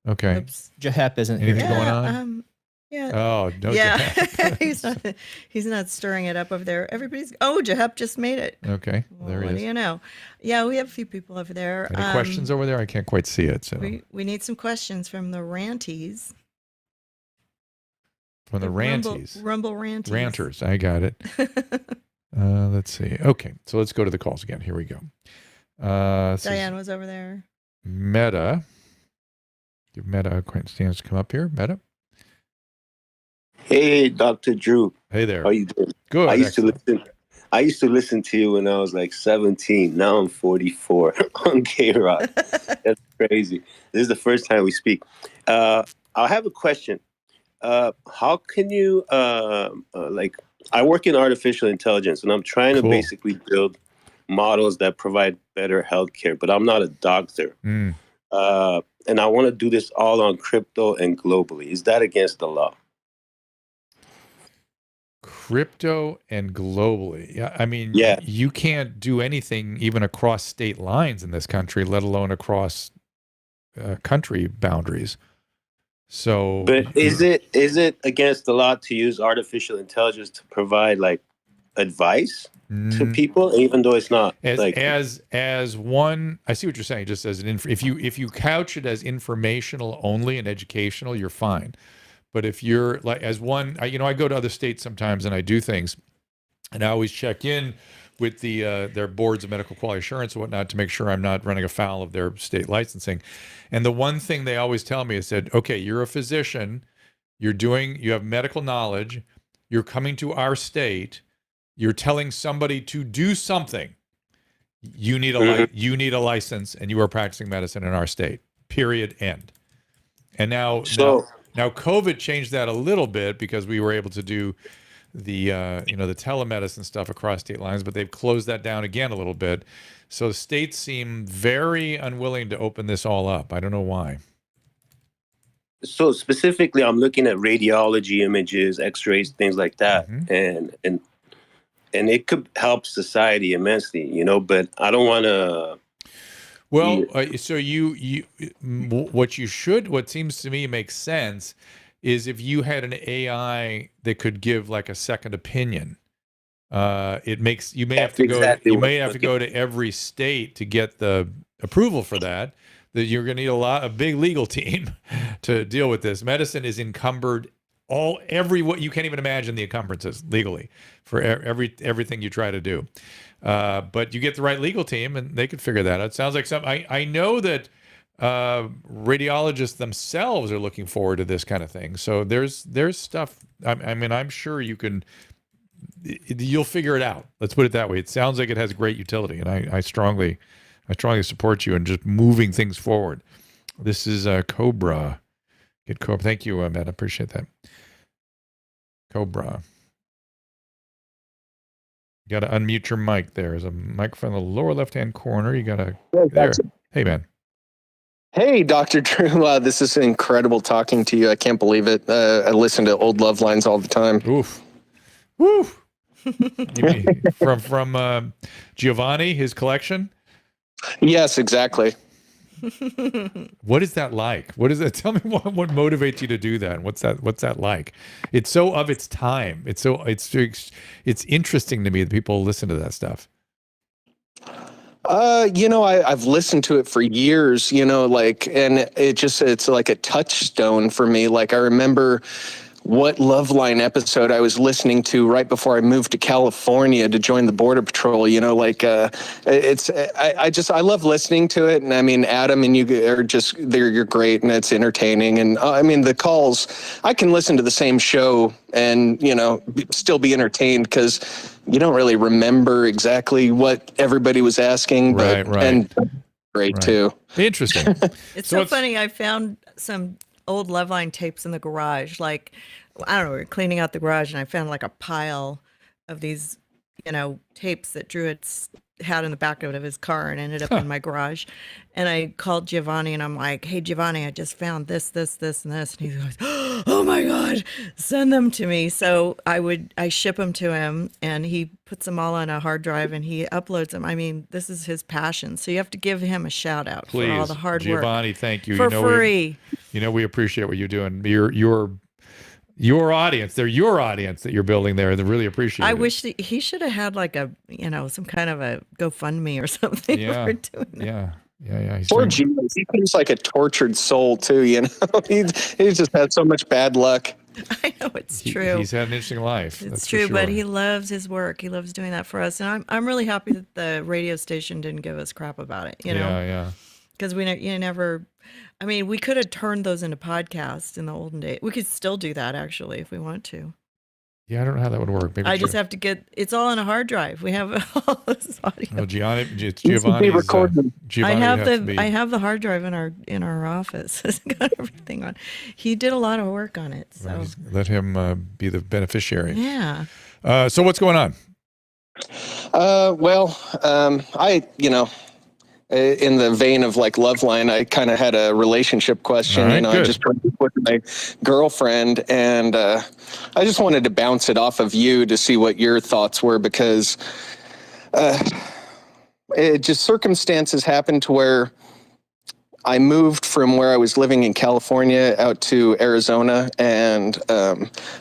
Okay. Oops. Jahep isn't Anything here. going on? Yeah. Oh, no. Yeah. Jahep. he's not stirring it up over there. Jahep just made it. Okay. Well, there he is. What do you know? Yeah, we have a few people over there. Any questions over there? I can't quite see it. So we need some questions from the ranties. From the ranties. Rumble ranties. Ranters. I got it. Let's see. Okay. So let's go to the calls again. Here we go. Diane was over there. Meta. Give Meta a chance to come up here. Meta. Hey, Dr. Drew. Hey there. How you doing? Good. I used to listen to you when I was like 17. Now I'm 44 on K-Rock. That's crazy. This is the first time we speak. I have a question. How can you I work in artificial intelligence and I'm trying to basically build models that provide better healthcare, but I'm not a doctor. And I want to do this all on crypto and globally. Is that against the law? Crypto and globally. Yeah, I mean, you can't do anything even across state lines in this country, let alone across country boundaries. So, but is it against the law to use artificial intelligence to provide like advice to people, even though it's not as one. I see what you're saying. Just as if you couch it as informational only and educational, you're fine. But if you're like as one, I go to other states sometimes and I do things, and I always check in with their boards of medical quality assurance and whatnot to make sure I'm not running afoul of their state licensing. And the one thing they always tell me is that, okay, you're a physician, you have medical knowledge, you're coming to our state, you're telling somebody to do something. You need a license, and you are practicing medicine in our state. Period. End. And now COVID changed that a little bit because we were able to do the telemedicine stuff across state lines, but they've closed that down again a little bit. So states seem very unwilling to open this all up. I don't know why. So specifically, I'm looking at radiology images, X-rays, things like that, and it could help society immensely, but I don't want to. Well, so what seems to me makes sense is if you had an AI that could give like a second opinion. You may have to go to every state to get the approval for that. That you're going to need a big legal team to deal with this. Medicine is encumbered what you can't even imagine the encumbrances legally for everything you try to do. But you get the right legal team and they could figure that out. It sounds like I know that radiologists themselves are looking forward to this kind of thing. So there's stuff. I'm sure you'll figure it out. Let's put it that way. It sounds like it has great utility, and I strongly support you in just moving things forward. This is Cobra. Get Cobra. Thank you, Matt. I appreciate that. Cobra. You got to unmute your mic. There's a microphone in the lower left-hand corner. You got to there. Hey, man. Hey, Dr. Drew. This is incredible talking to you. I can't believe it. I listen to old love lines all the time. Oof. Woo. from Giovanni, his collection? Yes, exactly. What is that like? What is that? Tell me what motivates you to do that. What's that like? It's so of its time. It's interesting to me that people listen to that stuff. I've listened to it for years, and it's like a touchstone for me. Like I remember what Loveline episode I was listening to right before I moved to California to join the Border Patrol. I love listening to it. And I mean, Adam and you are you're great and it's entertaining. And the calls, I can listen to the same show and, still be entertained because you don't really remember exactly what everybody was asking. Right. And great too. Interesting. It's so funny. I found some old Loveline tapes in the garage. Like, I don't know, we were cleaning out the garage and I found like a pile of these, tapes that Drew had in the back of his car and ended up in my garage. And I called Giovanni and I'm like, hey, Giovanni, I just found this, and this. And he goes, oh my God, send them to me. So I ship them to him and he puts them all on a hard drive and he uploads them. I mean, this is his passion. So you have to give him a shout out for all the hard work. Giovanni, thank you. For free. We appreciate what you're doing. Your audience, they're your audience that you're building there. They really appreciate it. I wish he should have had like a, some kind of a GoFundMe or something for doing that. Yeah. Poor Jesus. He seems like a tortured soul too, He's just had so much bad luck. I know it's true. He's had an interesting life. It's true, but he loves his work. He loves doing that for us. And I'm really happy that the radio station didn't give us crap about it, Yeah. Because we could have turned those into podcasts in the olden days. We could still do that, actually, if we want to. Yeah, I don't know how that would work. Maybe I just have to it's all on a hard drive. We have all this audio. Well, Giovanni's I have the hard drive in our office. It's got everything on. He did a lot of work on it. So let him be the beneficiary. Yeah. So what's going on? In the vein of like Loveline, I kind of had a relationship question. Right, I just broke up with my girlfriend, and I just wanted to bounce it off of you to see what your thoughts were, because circumstances happened to where I moved from where I was living in California out to Arizona, and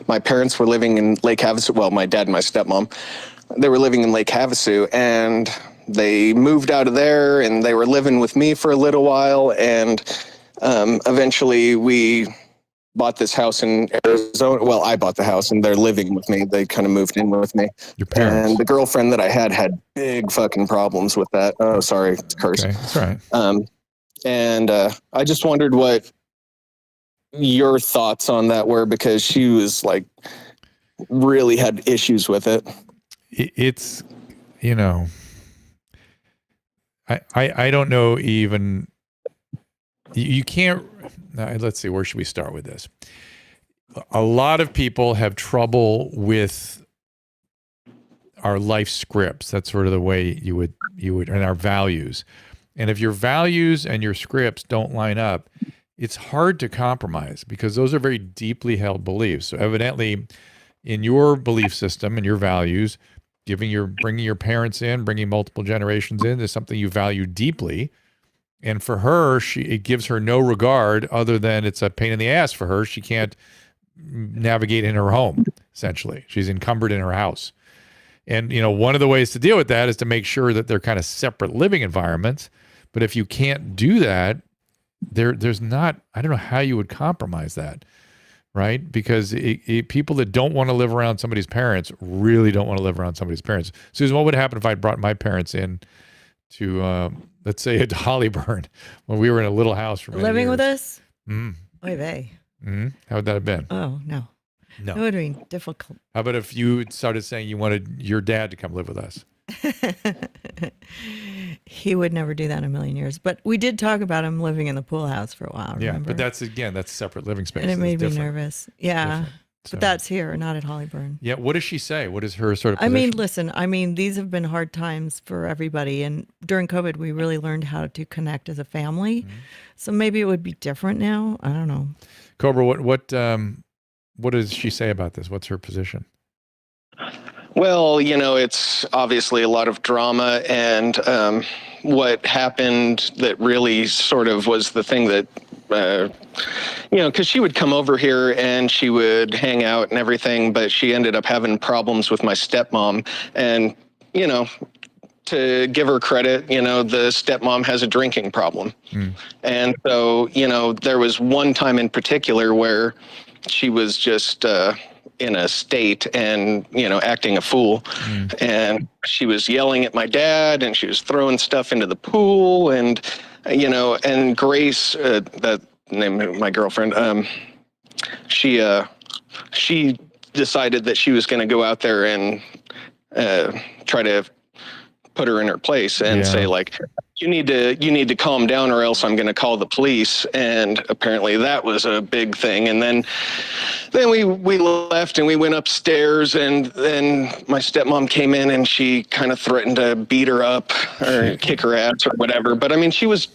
my parents were living in Lake Havasu. Well, my dad and my stepmom they were living in Lake Havasu, and they moved out of there, and they were living with me for a little while, and eventually we bought this house in Arizona. Well, I bought the house, and they're living with me. They kind of moved in with me. Your parents. And the girlfriend that I had big fucking problems with that. Oh, sorry, it's a curse. Okay, that's right. And I just wondered what your thoughts on that were, because she was like really had issues with it. It's, you know, I don't know even, you can't, let's see, where should we start with this? A lot of people have trouble with our life scripts. That's sort of the way you would, and our values. And if your values and your scripts don't line up, it's hard to compromise because those are very deeply held beliefs. So evidently in your belief system and your values, bringing your parents in, bringing multiple generations in is something you value deeply. And for her, it gives her no regard other than it's a pain in the ass for her. She can't navigate in her home, essentially. She's encumbered in her house. And, you know, one of the ways to deal with that is to make sure that they're kind of separate living environments. But if you can't do that, there's not, I don't know how you would compromise that, right? Because people that don't want to live around somebody's parents really don't want to live around somebody's parents. Susan, what would happen if I brought my parents in to, let's say, at Hollyburn when we were in a little house for many living years? with us? Mm. Oy vey. Mm. How would that have been? Oh, no. No. It would have been difficult. How about if you started saying you wanted your dad to come live with us? He would never do that in a million years. But we did talk about him living in the pool house for a while, remember? But that's separate living space. And it made me different. nervous. Yeah. So, but that's here, not at Hollyburn. Yeah. What does she say? What is her sort of position? I mean, listen, these have been hard times for everybody. And during COVID, we really learned how to connect as a family. Mm-hmm. So maybe it would be different now. I don't know. Cobra, what does she say about this? What's her position? Well, you know, it's obviously a lot of drama, and what happened that really sort of was the thing that, you know, because she would come over here and she would hang out and everything, but she ended up having problems with my stepmom. And, you know, to give her credit, you know, the stepmom has a drinking problem. Mm. And so, you know, there was one time in particular where she was just in a state and, you know, acting a fool. Mm. And she was yelling at my dad, and she was throwing stuff into the pool. And, you know, and Grace, that name of my girlfriend, she decided that she was going to go out there and try to put her in her place and say, like, you need to calm down or else I'm going to call the police. And apparently that was a big thing. And then we left and we went upstairs, and then my stepmom came in and she kind of threatened to beat her up or kick her ass or whatever. But I mean, she was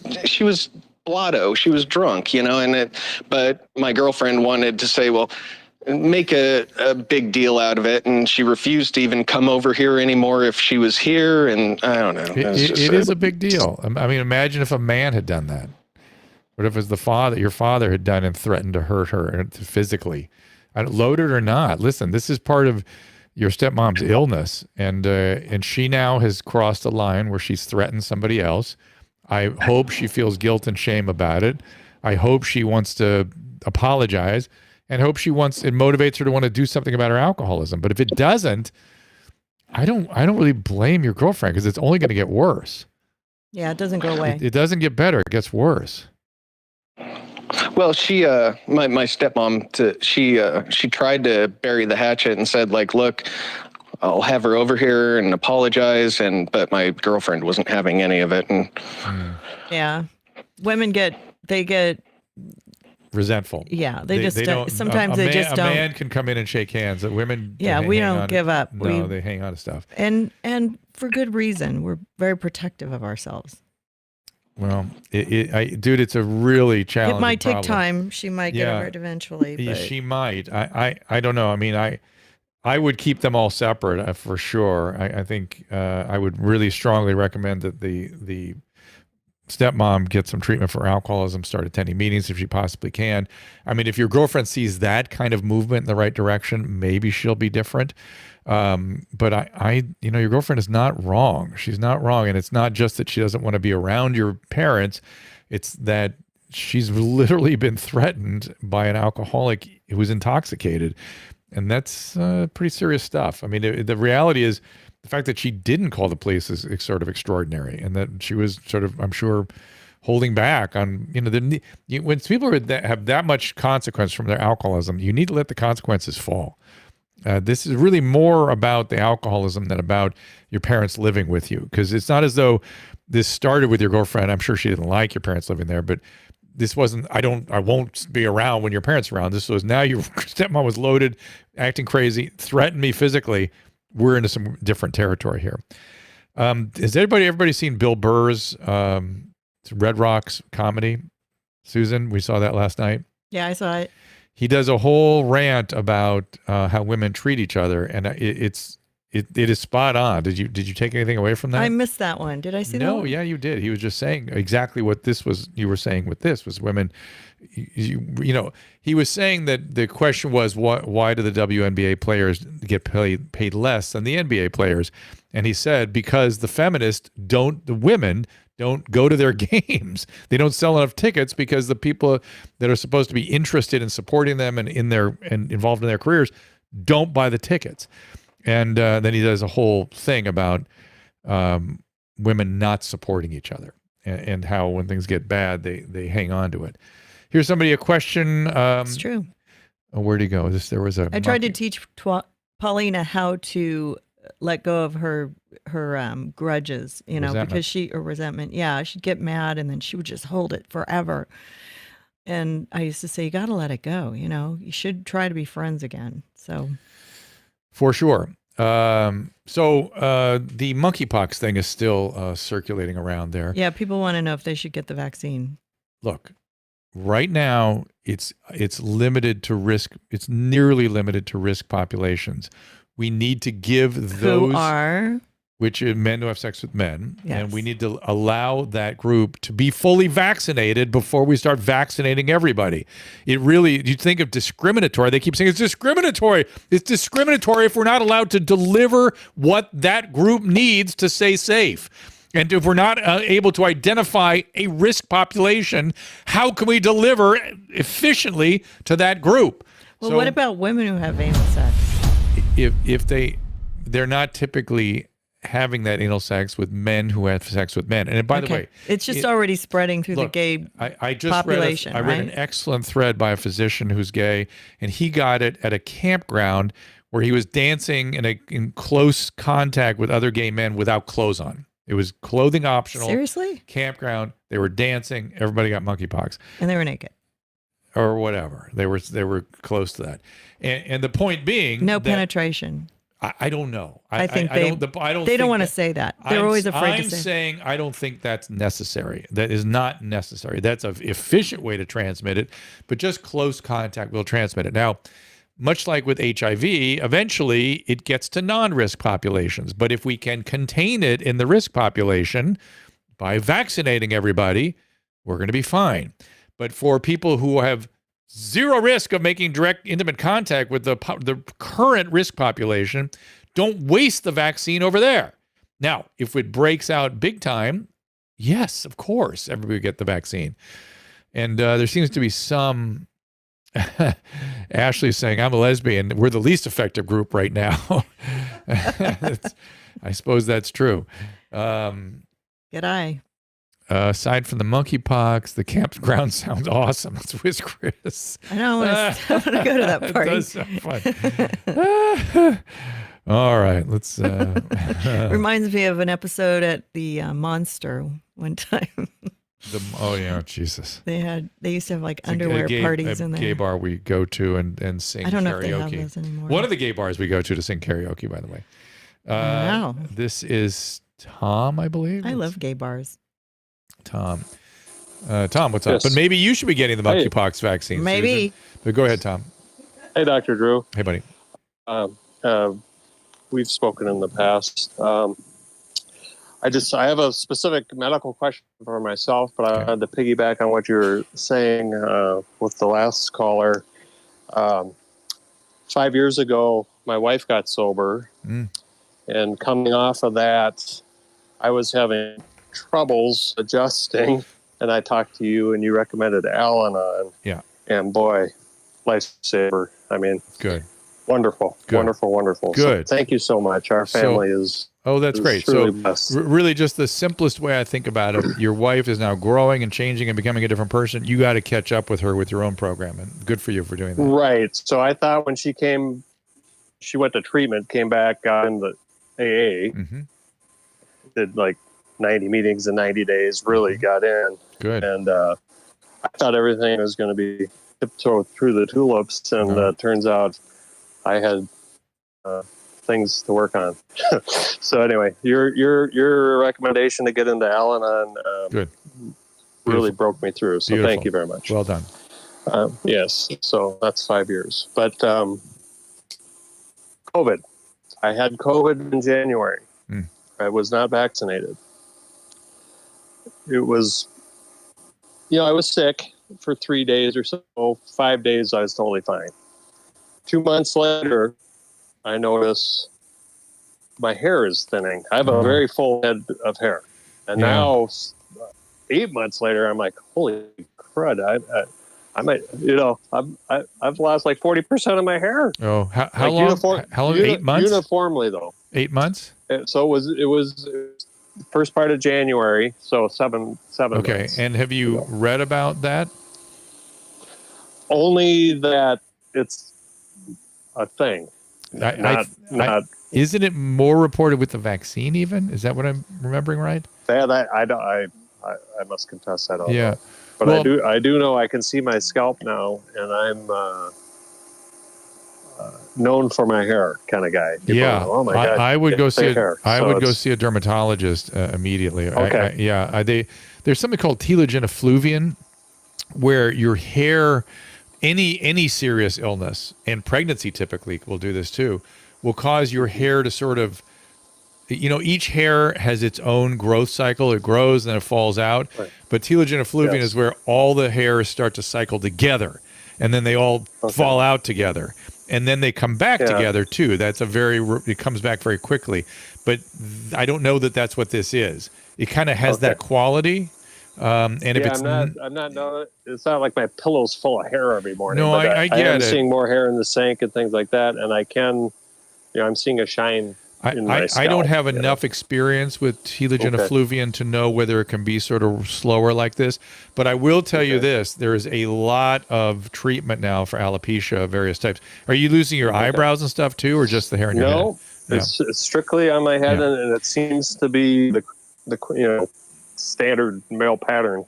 blotto. She was drunk, you know, but my girlfriend wanted to say, well, make a big deal out of it, and she refused to even come over here anymore if she was here. And I don't know. It is a big deal. I mean, imagine if a man had done that. What if it was your father had done and threatened to hurt her physically? Loaded or not. Listen, this is part of your stepmom's illness, and she now has crossed a line where she's threatened somebody else. I hope she feels guilt and shame about it. I hope she wants to apologize. And hope it motivates her to want to do something about her alcoholism. But if it doesn't, I don't really blame your girlfriend, because it's only going to get worse. Yeah, it doesn't go away. It doesn't get better; it gets worse. Well, she, my stepmom, she tried to bury the hatchet and said, like, look, I'll have her over here and apologize, but my girlfriend wasn't having any of it. And yeah, women get resentful. Yeah, they don't. Sometimes they just don't. A man can come in and shake hands. Women, yeah, we don't give up. No, they hang on to stuff, and for good reason. We're very protective of ourselves. Well, dude, it's a really challenging. It might take problem. time. She might get over it eventually. But she might. I don't know. I mean, I would keep them all separate for sure. I think I would really strongly recommend that the stepmom get some treatment for alcoholism, start attending meetings if she possibly can. I mean, if your girlfriend sees that kind of movement in the right direction, maybe she'll be different. But your girlfriend is not wrong. She's not wrong. And it's not just that she doesn't want to be around your parents. It's that she's literally been threatened by an alcoholic who's intoxicated. And that's pretty serious stuff. I mean, the reality is the fact that she didn't call the police is sort of extraordinary. And that she was sort of, I'm sure, holding back on, when people have that much consequence from their alcoholism, you need to let the consequences fall. This is really more about the alcoholism than about your parents living with you. Because it's not as though this started with your girlfriend. I'm sure she didn't like your parents living there, but this wasn't, I won't be around when your parents are around. This was, now your stepmom was loaded, acting crazy, threatened me physically. We're into some different territory here. Has everybody seen Bill Burr's Red Rocks comedy? Susan, we saw that last night. Yeah, I saw it. He does a whole rant about how women treat each other, and it is spot on. Did you take anything away from that? I missed that one. Did I see that? No, yeah, you did. He was just saying exactly what you were saying with this was women. He was saying that the question was why do the WNBA players get paid less than the NBA players? And he said because the women don't go to their games. They don't sell enough tickets because the people that are supposed to be interested in supporting them and involved in their careers don't buy the tickets. And then he does a whole thing about women not supporting each other and how when things get bad, they hang on to it. Here's a question. It's true. Where'd he go? I tried to teach Paulina how to let go of her grudges, resentment. Yeah, she'd get mad and then she would just hold it forever. And I used to say, you got to let it go. You should try to be friends again. So. For sure. The monkeypox thing is still circulating around there. Yeah, people want to know if they should get the vaccine. Look, right now it's limited to risk. It's nearly limited to risk populations. We need to give those which are men who have sex with men, yes. And we need to allow that group to be fully vaccinated before we start vaccinating everybody. You think of discriminatory, they keep saying it's discriminatory. It's discriminatory if we're not allowed to deliver what that group needs to stay safe. And if we're not able to identify a risk population, how can we deliver efficiently to that group? Well, what about women who have anal sex? If they're not typically having that anal sex with men who have sex with men. And by the way, it's just already spreading through the gay population. I read an excellent thread by a physician who's gay, and he got it at a campground where he was dancing in close contact with other gay men without clothes on. It was clothing optional. Seriously? Campground. They were dancing. Everybody got monkeypox. And they were naked. Or whatever. They were close to that. And the point being, no penetration. I don't know. I think they don't want to say that. They're always afraid to say. I'm saying I don't think that's necessary. That is not necessary. That's an efficient way to transmit it, but just close contact will transmit it. Now, much like with HIV, eventually it gets to non-risk populations. But if we can contain it in the risk population by vaccinating everybody, we're going to be fine. But for people who have zero risk of making direct intimate contact with the current risk population, don't waste the vaccine over there. Now, if it breaks out big time, yes, of course, everybody get the vaccine. And there seems to be some, Ashley's saying, I'm a lesbian. We're the least effective group right now. I suppose that's true. G'day. Aside from the monkeypox, the campground sounds awesome. It's Wiz Chris. I know. I want to go to that party. It does sound fun. All right, let's. Reminds me of an episode at the Monster one time. Jesus. They used to have like underwear parties in there. Gay bar we go to and sing karaoke. I don't know if they have those anymore. One of the gay bars we go to sing karaoke, by the way. Wow. This is Tom, I believe. I love gay bars. Tom, what's up? But maybe you should be getting the monkeypox vaccine. Maybe. Susan. But go ahead, Tom. Hey, Dr. Drew. Hey, buddy. We've spoken in the past. I have a specific medical question for myself, but I had to piggyback on what you were saying with the last caller. 5 years ago, my wife got sober, and coming off of that, I was having troubles adjusting, and I talked to you, and you recommended Al-Anon. Yeah. And boy, lifesaver. I mean, good. Wonderful. Good. Wonderful. Good. So thank you so much. Our family is... Oh, that's great. Really So blessed. really just the simplest way I think about it, your wife is now growing and changing and becoming a different person. You got to catch up with her with your own program, and good for you for doing that. Right. So I thought when she went to treatment, came back, got in the AA, did like 90 meetings in 90 days, really got in. Good. And I thought everything was going to be tiptoe through the tulips, and turns out I had things to work on. So anyway, your recommendation to get into Al-Anon good. Really broke me through. So Beautiful. thank you very much. Well done. Yes. So that's 5 years. But COVID. I had COVID in January. I was not vaccinated. It was, I was sick for 3 days or so. 5 days, I was totally fine. 2 months later, I notice my hair is thinning. I have a very full head of hair. And now, 8 months later, I'm like, holy crud. I might, I've lost like 40% of my hair. Oh, how long? How long? 8 months? Uniformly, though. 8 months? So it was the first part of January. So seven Okay. months. And have you read about that? Only that it's a thing. Not isn't it more reported with the vaccine even? Is that what I'm remembering right? that I must confess I don't know. But well, I do know I can see my scalp now, and I'm known for my hair kind of guy. People go, oh my God, I would go see go see a dermatologist immediately. Okay. There's something called telogen effluvium, where your hair, any serious illness, and pregnancy typically will do this too, will cause your hair to sort of, each hair has its own growth cycle. It grows and then it falls out. Right. But telogen effluvium is where all the hairs start to cycle together, and then they all fall out together, and then they come back together too. That's it comes back very quickly. But I don't know that that's what this is. It kind of has that quality. And if it's it's not like my pillow's full of hair every morning. No, but I get am it. Seeing more hair in the sink and things like that, and I can, I'm seeing a shine. I don't have enough experience with telogen effluvium to know whether it can be sort of slower like this. But I will tell you this: there is a lot of treatment now for alopecia of various types. Are you losing your eyebrows and stuff too, or just the hair in your head? No, it's strictly on my head, and it seems to be the standard male pattern,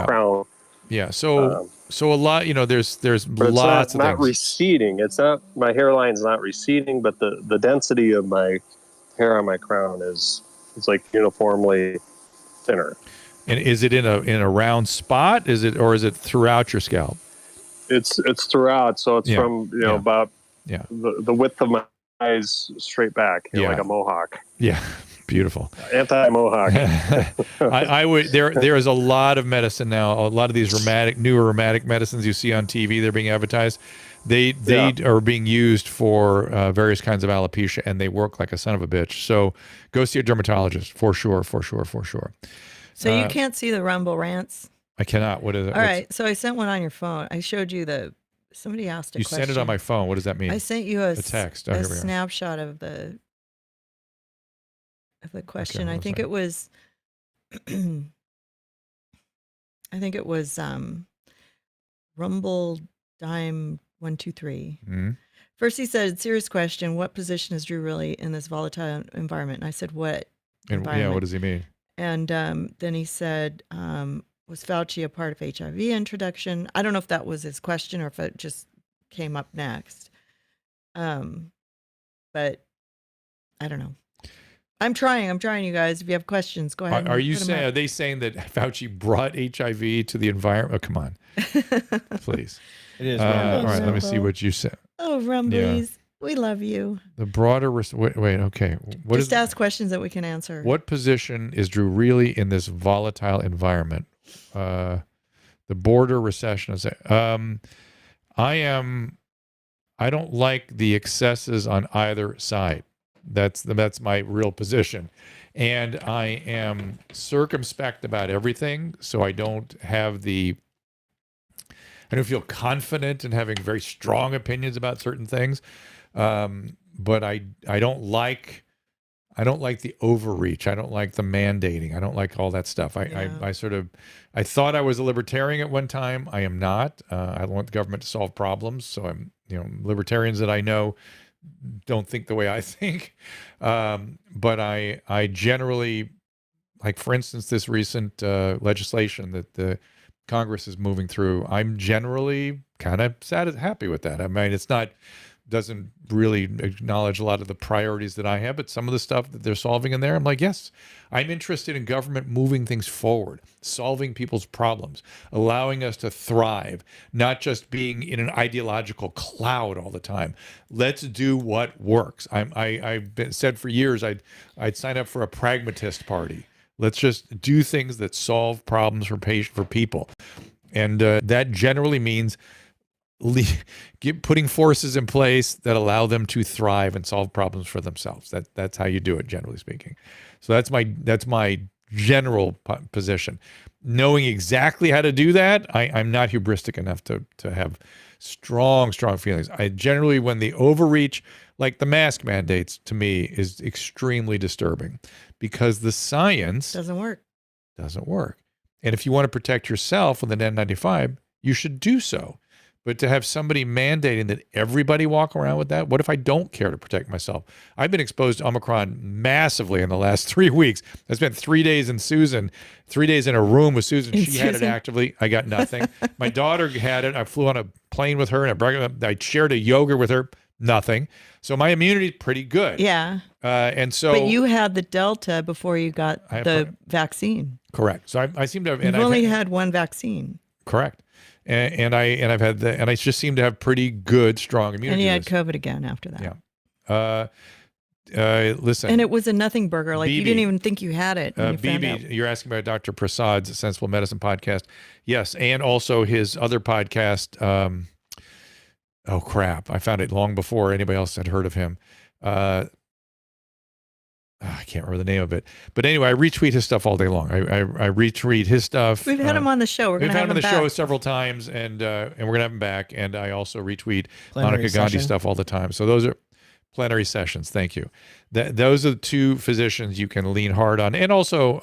crown. Yeah. So a lot, there's but lots of things. Not receding. It's not, my hairline's not receding, but the density of my hair on my crown is like uniformly thinner. And is it in a round spot? Is it throughout your scalp? It's throughout. So it's from about the width of my eyes straight back, like a mohawk. Yeah. Beautiful. Anti-mohawk. I would. There is a lot of medicine now. A lot of these newer rheumatic medicines you see on TV, they're being advertised. They are being used for various kinds of alopecia, and they work like a son of a bitch. So go see a dermatologist for sure. So you can't see the Rumble rants? I cannot. What is it? All right. So I sent one on your phone. I showed you somebody asked a question. You sent it on my phone. What does that mean? I sent you a text. A snapshot of the question. I think it was Rumble Dime 123. Mm-hmm. First he said, serious question, what position is Drew really in this volatile environment? And I said, what environment? Yeah, what does he mean? And then he said, was Fauci a part of HIV introduction? I don't know if that was his question or if it just came up next. But I don't know. I'm trying, you guys. If you have questions, go ahead. Are they saying that Fauci brought HIV to the environment? Oh, come on. Please. It is. All right, let me see what you said. Oh, Rumblies. We love you. The broader, wait, okay. Just ask questions that we can answer. What position is Drew really in this volatile environment? The border recession is. I don't like the excesses on either side. That's my real position. And I am circumspect about everything, so I don't feel confident in having very strong opinions about certain things. But I don't like the overreach. I don't like the mandating. I don't like all that stuff. I thought I was a libertarian at one time. I am not. I don't want the government to solve problems. So libertarians that I know don't think the way I think. But I generally, like for instance, this recent legislation that the Congress is moving through, I'm generally kind of happy with that. I mean, doesn't really acknowledge a lot of the priorities that I have, but some of the stuff that they're solving in there, I'm like, yes, I'm interested in government moving things forward, solving people's problems, allowing us to thrive, not just being in an ideological cloud all the time. Let's do what works. I've said for years, I'd sign up for a pragmatist party. Let's just do things that solve problems for people. And that generally means putting forces in place that allow them to thrive and solve problems for themselves. That's how you do it, generally speaking. So that's my general position. Knowing exactly how to do that, I'm not hubristic enough to have strong feelings. I generally, when the overreach, like the mask mandates, to me is extremely disturbing because the science doesn't work. And if you want to protect yourself with an N95, you should do so. But to have somebody mandating that everybody walk around with that, what if I don't care to protect myself? I've been exposed to Omicron massively in the last 3 weeks. I spent 3 days in 3 days in a room with Susan. She had it actively. I got nothing. My daughter had it. I flew on a plane with her and I shared a yogurt with her. Nothing. So my immunity is pretty good. Yeah. But you had the Delta before you got the vaccine. Correct. So I seem to have. You've only had one vaccine. Correct. And I've had and I just seem to have pretty good, strong immunity. And you had COVID again after that. Yeah. Listen. And it was a nothing burger. Like you didn't even think you had it. BB, you're asking about Dr. Prasad's Sensible Medicine podcast. Yes. And also his other podcast. Oh crap. I found it long before anybody else had heard of him. I can't remember the name of it, but anyway, I retweet his stuff all day long. I retweet his stuff. We've had him on the show. We've had him on the show several times, and we're gonna have him back. And I also retweet Monica Gandhi stuff all the time. So those are plenary sessions. Thank you. Those are the two physicians you can lean hard on, and also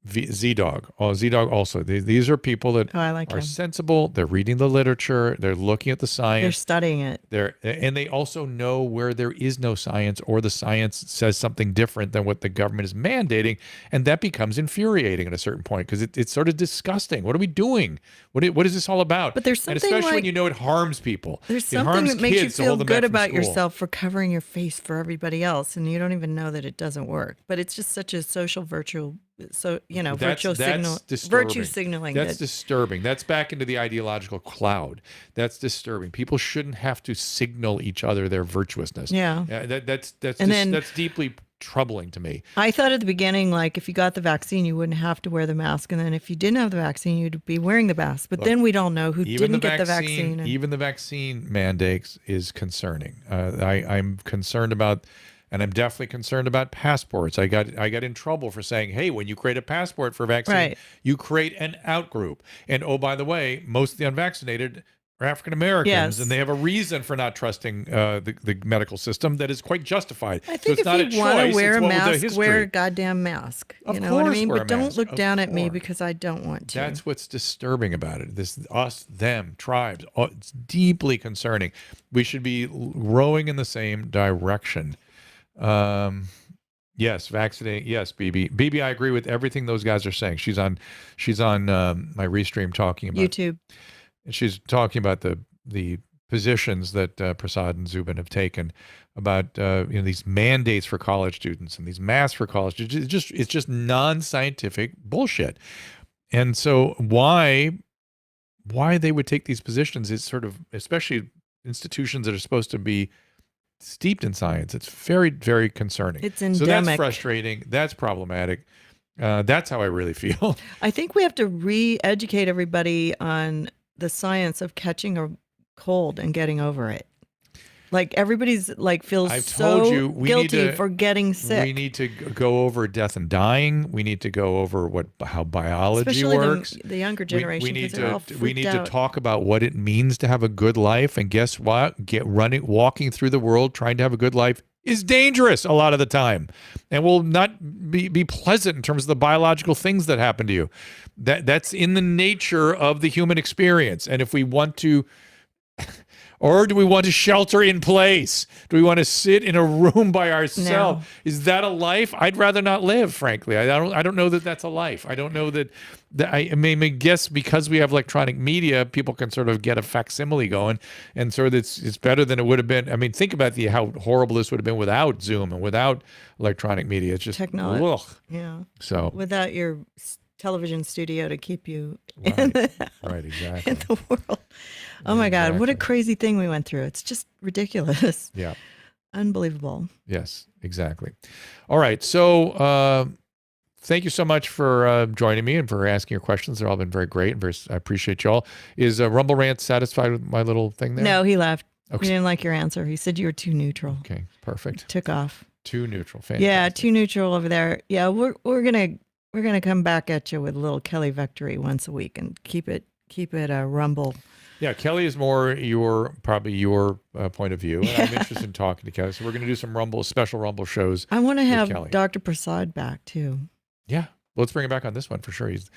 Z-Dog. Z-Dog also. These are people that are sensible. They're reading the literature. They're looking at the science. They're studying it. And they also know where there is no science or the science says something different than what the government is mandating. And that becomes infuriating at a certain point because it's sort of disgusting. What are we doing? What is this all about? But there's something, and especially when you know it harms people. There's something that makes you feel good about yourself for covering your face for everybody else. And you don't even know that it doesn't work. But it's just such a social virtue. So, virtue signaling. That's disturbing. That's back into the ideological cloud. That's disturbing. People shouldn't have to signal each other their virtuousness. Yeah. That's deeply troubling to me. I thought at the beginning, like if you got the vaccine, you wouldn't have to wear the mask. And then if you didn't have the vaccine, you'd be wearing the mask. But then we'd all know who didn't get the vaccine. Even the vaccine mandates is concerning. I'm concerned about. And I'm definitely concerned about passports. I got in trouble for saying, hey, when you create a passport for a vaccine, you create an out group. And oh, by the way, most of the unvaccinated are African Americans, and they have a reason for not trusting the medical system that is quite justified. I think so it's if you want to wear a mask, wear a goddamn mask. You know what I mean? But don't look down at me because I don't want to. That's what's disturbing about it. This us, them, tribes. It's deeply concerning. We should be rowing in the same direction. Yes, vaccinate. Yes, BB, I agree with everything those guys are saying. She's on my restream talking about YouTube. And she's talking about the positions that Prasad and Zubin have taken about these mandates for college students and these masks for college. It's just non-scientific bullshit. And so why they would take these positions is sort of, especially institutions that are supposed to be steeped in science. It's very, very concerning. It's endemic. So that's frustrating. That's problematic. That's how I really feel. I think we have to re-educate everybody on the science of catching a cold and getting over it. Like everybody's like feels I've so told you, we guilty need to, for getting sick. We need to go over death and dying. We need to go over how biology Especially works. the younger generation. We need to talk about what it means to have a good life. And guess what? Walking through the world trying to have a good life is dangerous a lot of the time, and will not be pleasant in terms of the biological things that happen to you. That's in the nature of the human experience. And if we want to. Or do we want to shelter in place? Do we want to sit in a room by ourselves? No. Is that a life? I'd rather not live, frankly. I don't know that that's a life. I don't know that I guess because we have electronic media, people can sort of get a facsimile going, and sort of it's better than it would have been. I mean, think about how horrible this would have been without Zoom and without electronic media. It's just technology. Ugh. Yeah. So without your television studio to keep you right, exactly. in the world. Oh my God, what a crazy thing we went through. It's just ridiculous. Yeah. Unbelievable. Yes, exactly. All right. So thank you so much for joining me and for asking your questions. They've all been very great. And I appreciate you all. Is Rumble Rant satisfied with my little thing there? No, he left. Okay. He didn't like your answer. He said you were too neutral. Okay, perfect. He took off. Too neutral. Fantastic. Yeah, too neutral over there. Yeah, we're gonna come back at you with a little Kelly Victory once a week and keep it a Rumble. Yeah, Kelly is more probably your point of view, and I'm interested in talking to Kelly. So we're going to do some special Rumble shows. I want to have Dr. Prasad back too. Yeah, let's bring him back on this one for sure. He's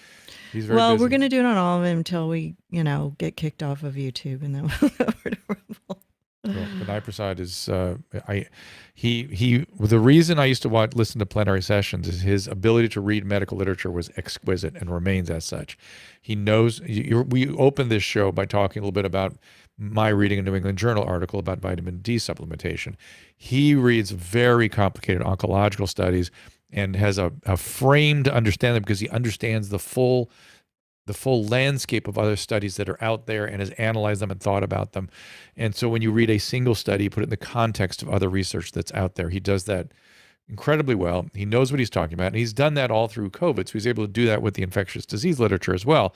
very well. busy. We're going to do it on all of them until we get kicked off of YouTube, and then we'll go over to Rumble. Well, Vinay Prasad is the reason I used to listen to plenary sessions is his ability to read medical literature was exquisite and remains as such. He knows. We opened this show by talking a little bit about my reading a New England Journal article about vitamin D supplementation. He reads very complicated oncological studies and has a frame to understand them because he understands the full landscape of other studies that are out there and has analyzed them and thought about them. And so when you read a single study, put it in the context of other research that's out there. He does that incredibly well. He knows what he's talking about, and he's done that all through COVID. So he's able to do that with the infectious disease literature as well.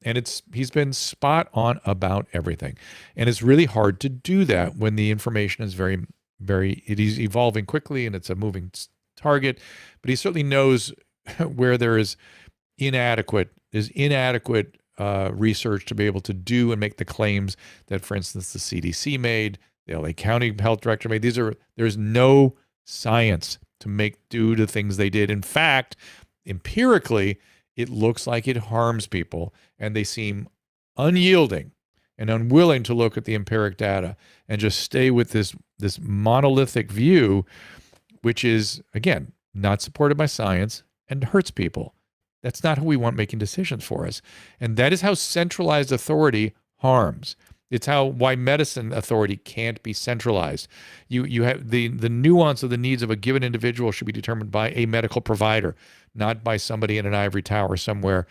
And he's been spot on about everything. And it's really hard to do that when the information is it is evolving quickly and it's a moving target. But he certainly knows where there is inadequate research to be able to do and make the claims that, for instance, the CDC made, the LA County Health Director made. There's no science to make do the things they did. In fact, empirically, it looks like it harms people, and they seem unyielding and unwilling to look at the empiric data and just stay with this monolithic view, which is, again, not supported by science and hurts people. That's not who we want making decisions for us. And that is how centralized authority harms. It's why medicine authority can't be centralized. You have the nuance of the needs of a given individual should be determined by a medical provider, not by somebody in an ivory tower somewhere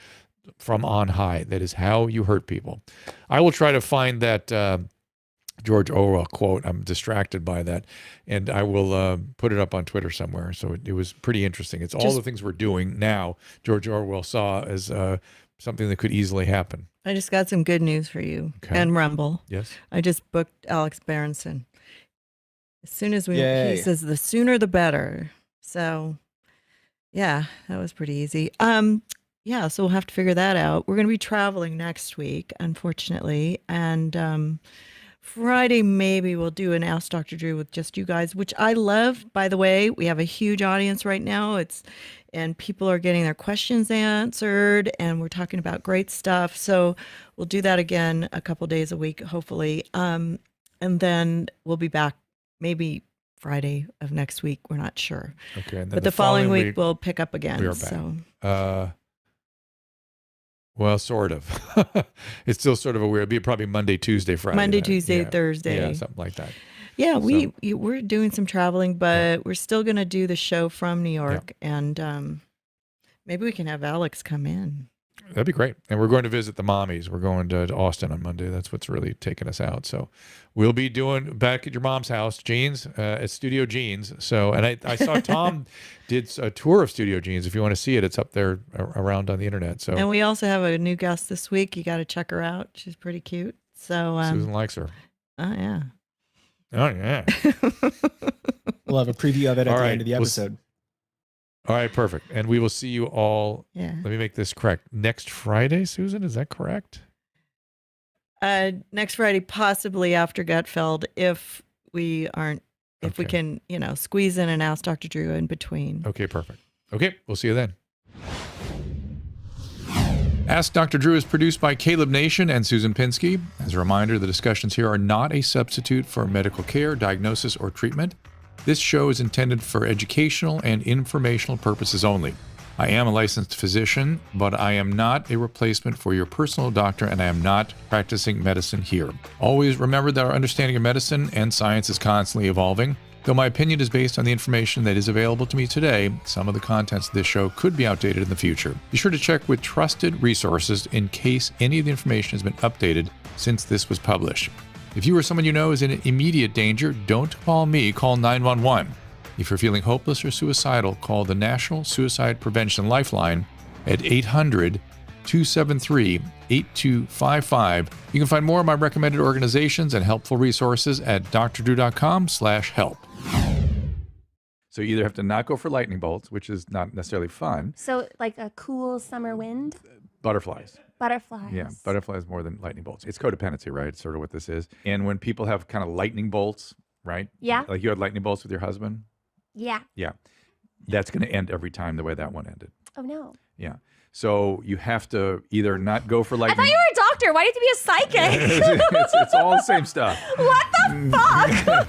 from on high. That is how you hurt people. I will try to find that George Orwell quote. I'm distracted by that, and I will put it up on Twitter somewhere. So it was pretty interesting. It's all the things we're doing now. George Orwell saw as something that could easily happen. I just got some good news for you and Rumble. Yes. I just booked Alex Berenson. As soon as he says the sooner the better. So yeah, that was pretty easy. Yeah, so we'll have to figure that out. We're going to be traveling next week, unfortunately. And Friday, maybe we'll do an Ask Dr. Drew with just you guys, which I love. By the way, we have a huge audience right now. And people are getting their questions answered, and we're talking about great stuff. So we'll do that again a couple days a week, hopefully. And then we'll be back maybe Friday of next week. We're not sure. Okay. And then but the following week we'll pick up again. We are back. Well, sort of. It's still sort of a weird. It'd be probably Monday, Tuesday, Friday. Monday, Tuesday, Thursday. Yeah, something like that. Yeah, we're doing some traveling, but we're still going to do the show from New York, and maybe we can have Alex come in. That'd be great. And we're going to visit the mommies. We're going to Austin on Monday. That's what's really taking us out. So we'll be doing back at your mom's house, Jeans, at Studio Jeans. So, and I saw Tom did a tour of Studio Jeans. If you want to see it, it's up there around on the internet. So, and we also have a new guest this week. You got to check her out. She's pretty cute. So Susan likes her. Oh yeah. Oh yeah. We'll have a preview of it at the end of the episode. All right, perfect. And we will see you all. Yeah. Let me make this correct. Next Friday, Susan, is that correct? Next Friday, possibly after Gutfeld, if we can, squeeze in and ask Dr. Drew in between. Okay, perfect. Okay, we'll see you then. Ask Dr. Drew is produced by Caleb Nation and Susan Pinsky. As a reminder, the discussions here are not a substitute for medical care, diagnosis, or treatment. This show is intended for educational and informational purposes only. I am a licensed physician, but I am not a replacement for your personal doctor, and I am not practicing medicine here. Always remember that our understanding of medicine and science is constantly evolving. Though my opinion is based on the information that is available to me today, some of the contents of this show could be outdated in the future. Be sure to check with trusted resources in case any of the information has been updated since this was published. If you or someone you know is in immediate danger, don't call me, call 911. If you're feeling hopeless or suicidal, call the National Suicide Prevention Lifeline at 800-273-8255. You can find more of my recommended organizations and helpful resources at drdrew.com/help. So you either have to not go for lightning bolts, which is not necessarily fun. So like a cool summer wind? Butterflies. Butterflies. Yeah, butterflies more than lightning bolts. It's codependency, right? It's sort of what this is. And when people have kind of lightning bolts, right? Yeah. Like you had lightning bolts with your husband? Yeah. Yeah. That's going to end every time the way that one ended. Oh, no. Yeah. So you have to either not go for lightning. I thought you were a doctor. Why do you have to be a psychic? It's all the same stuff. What the fuck?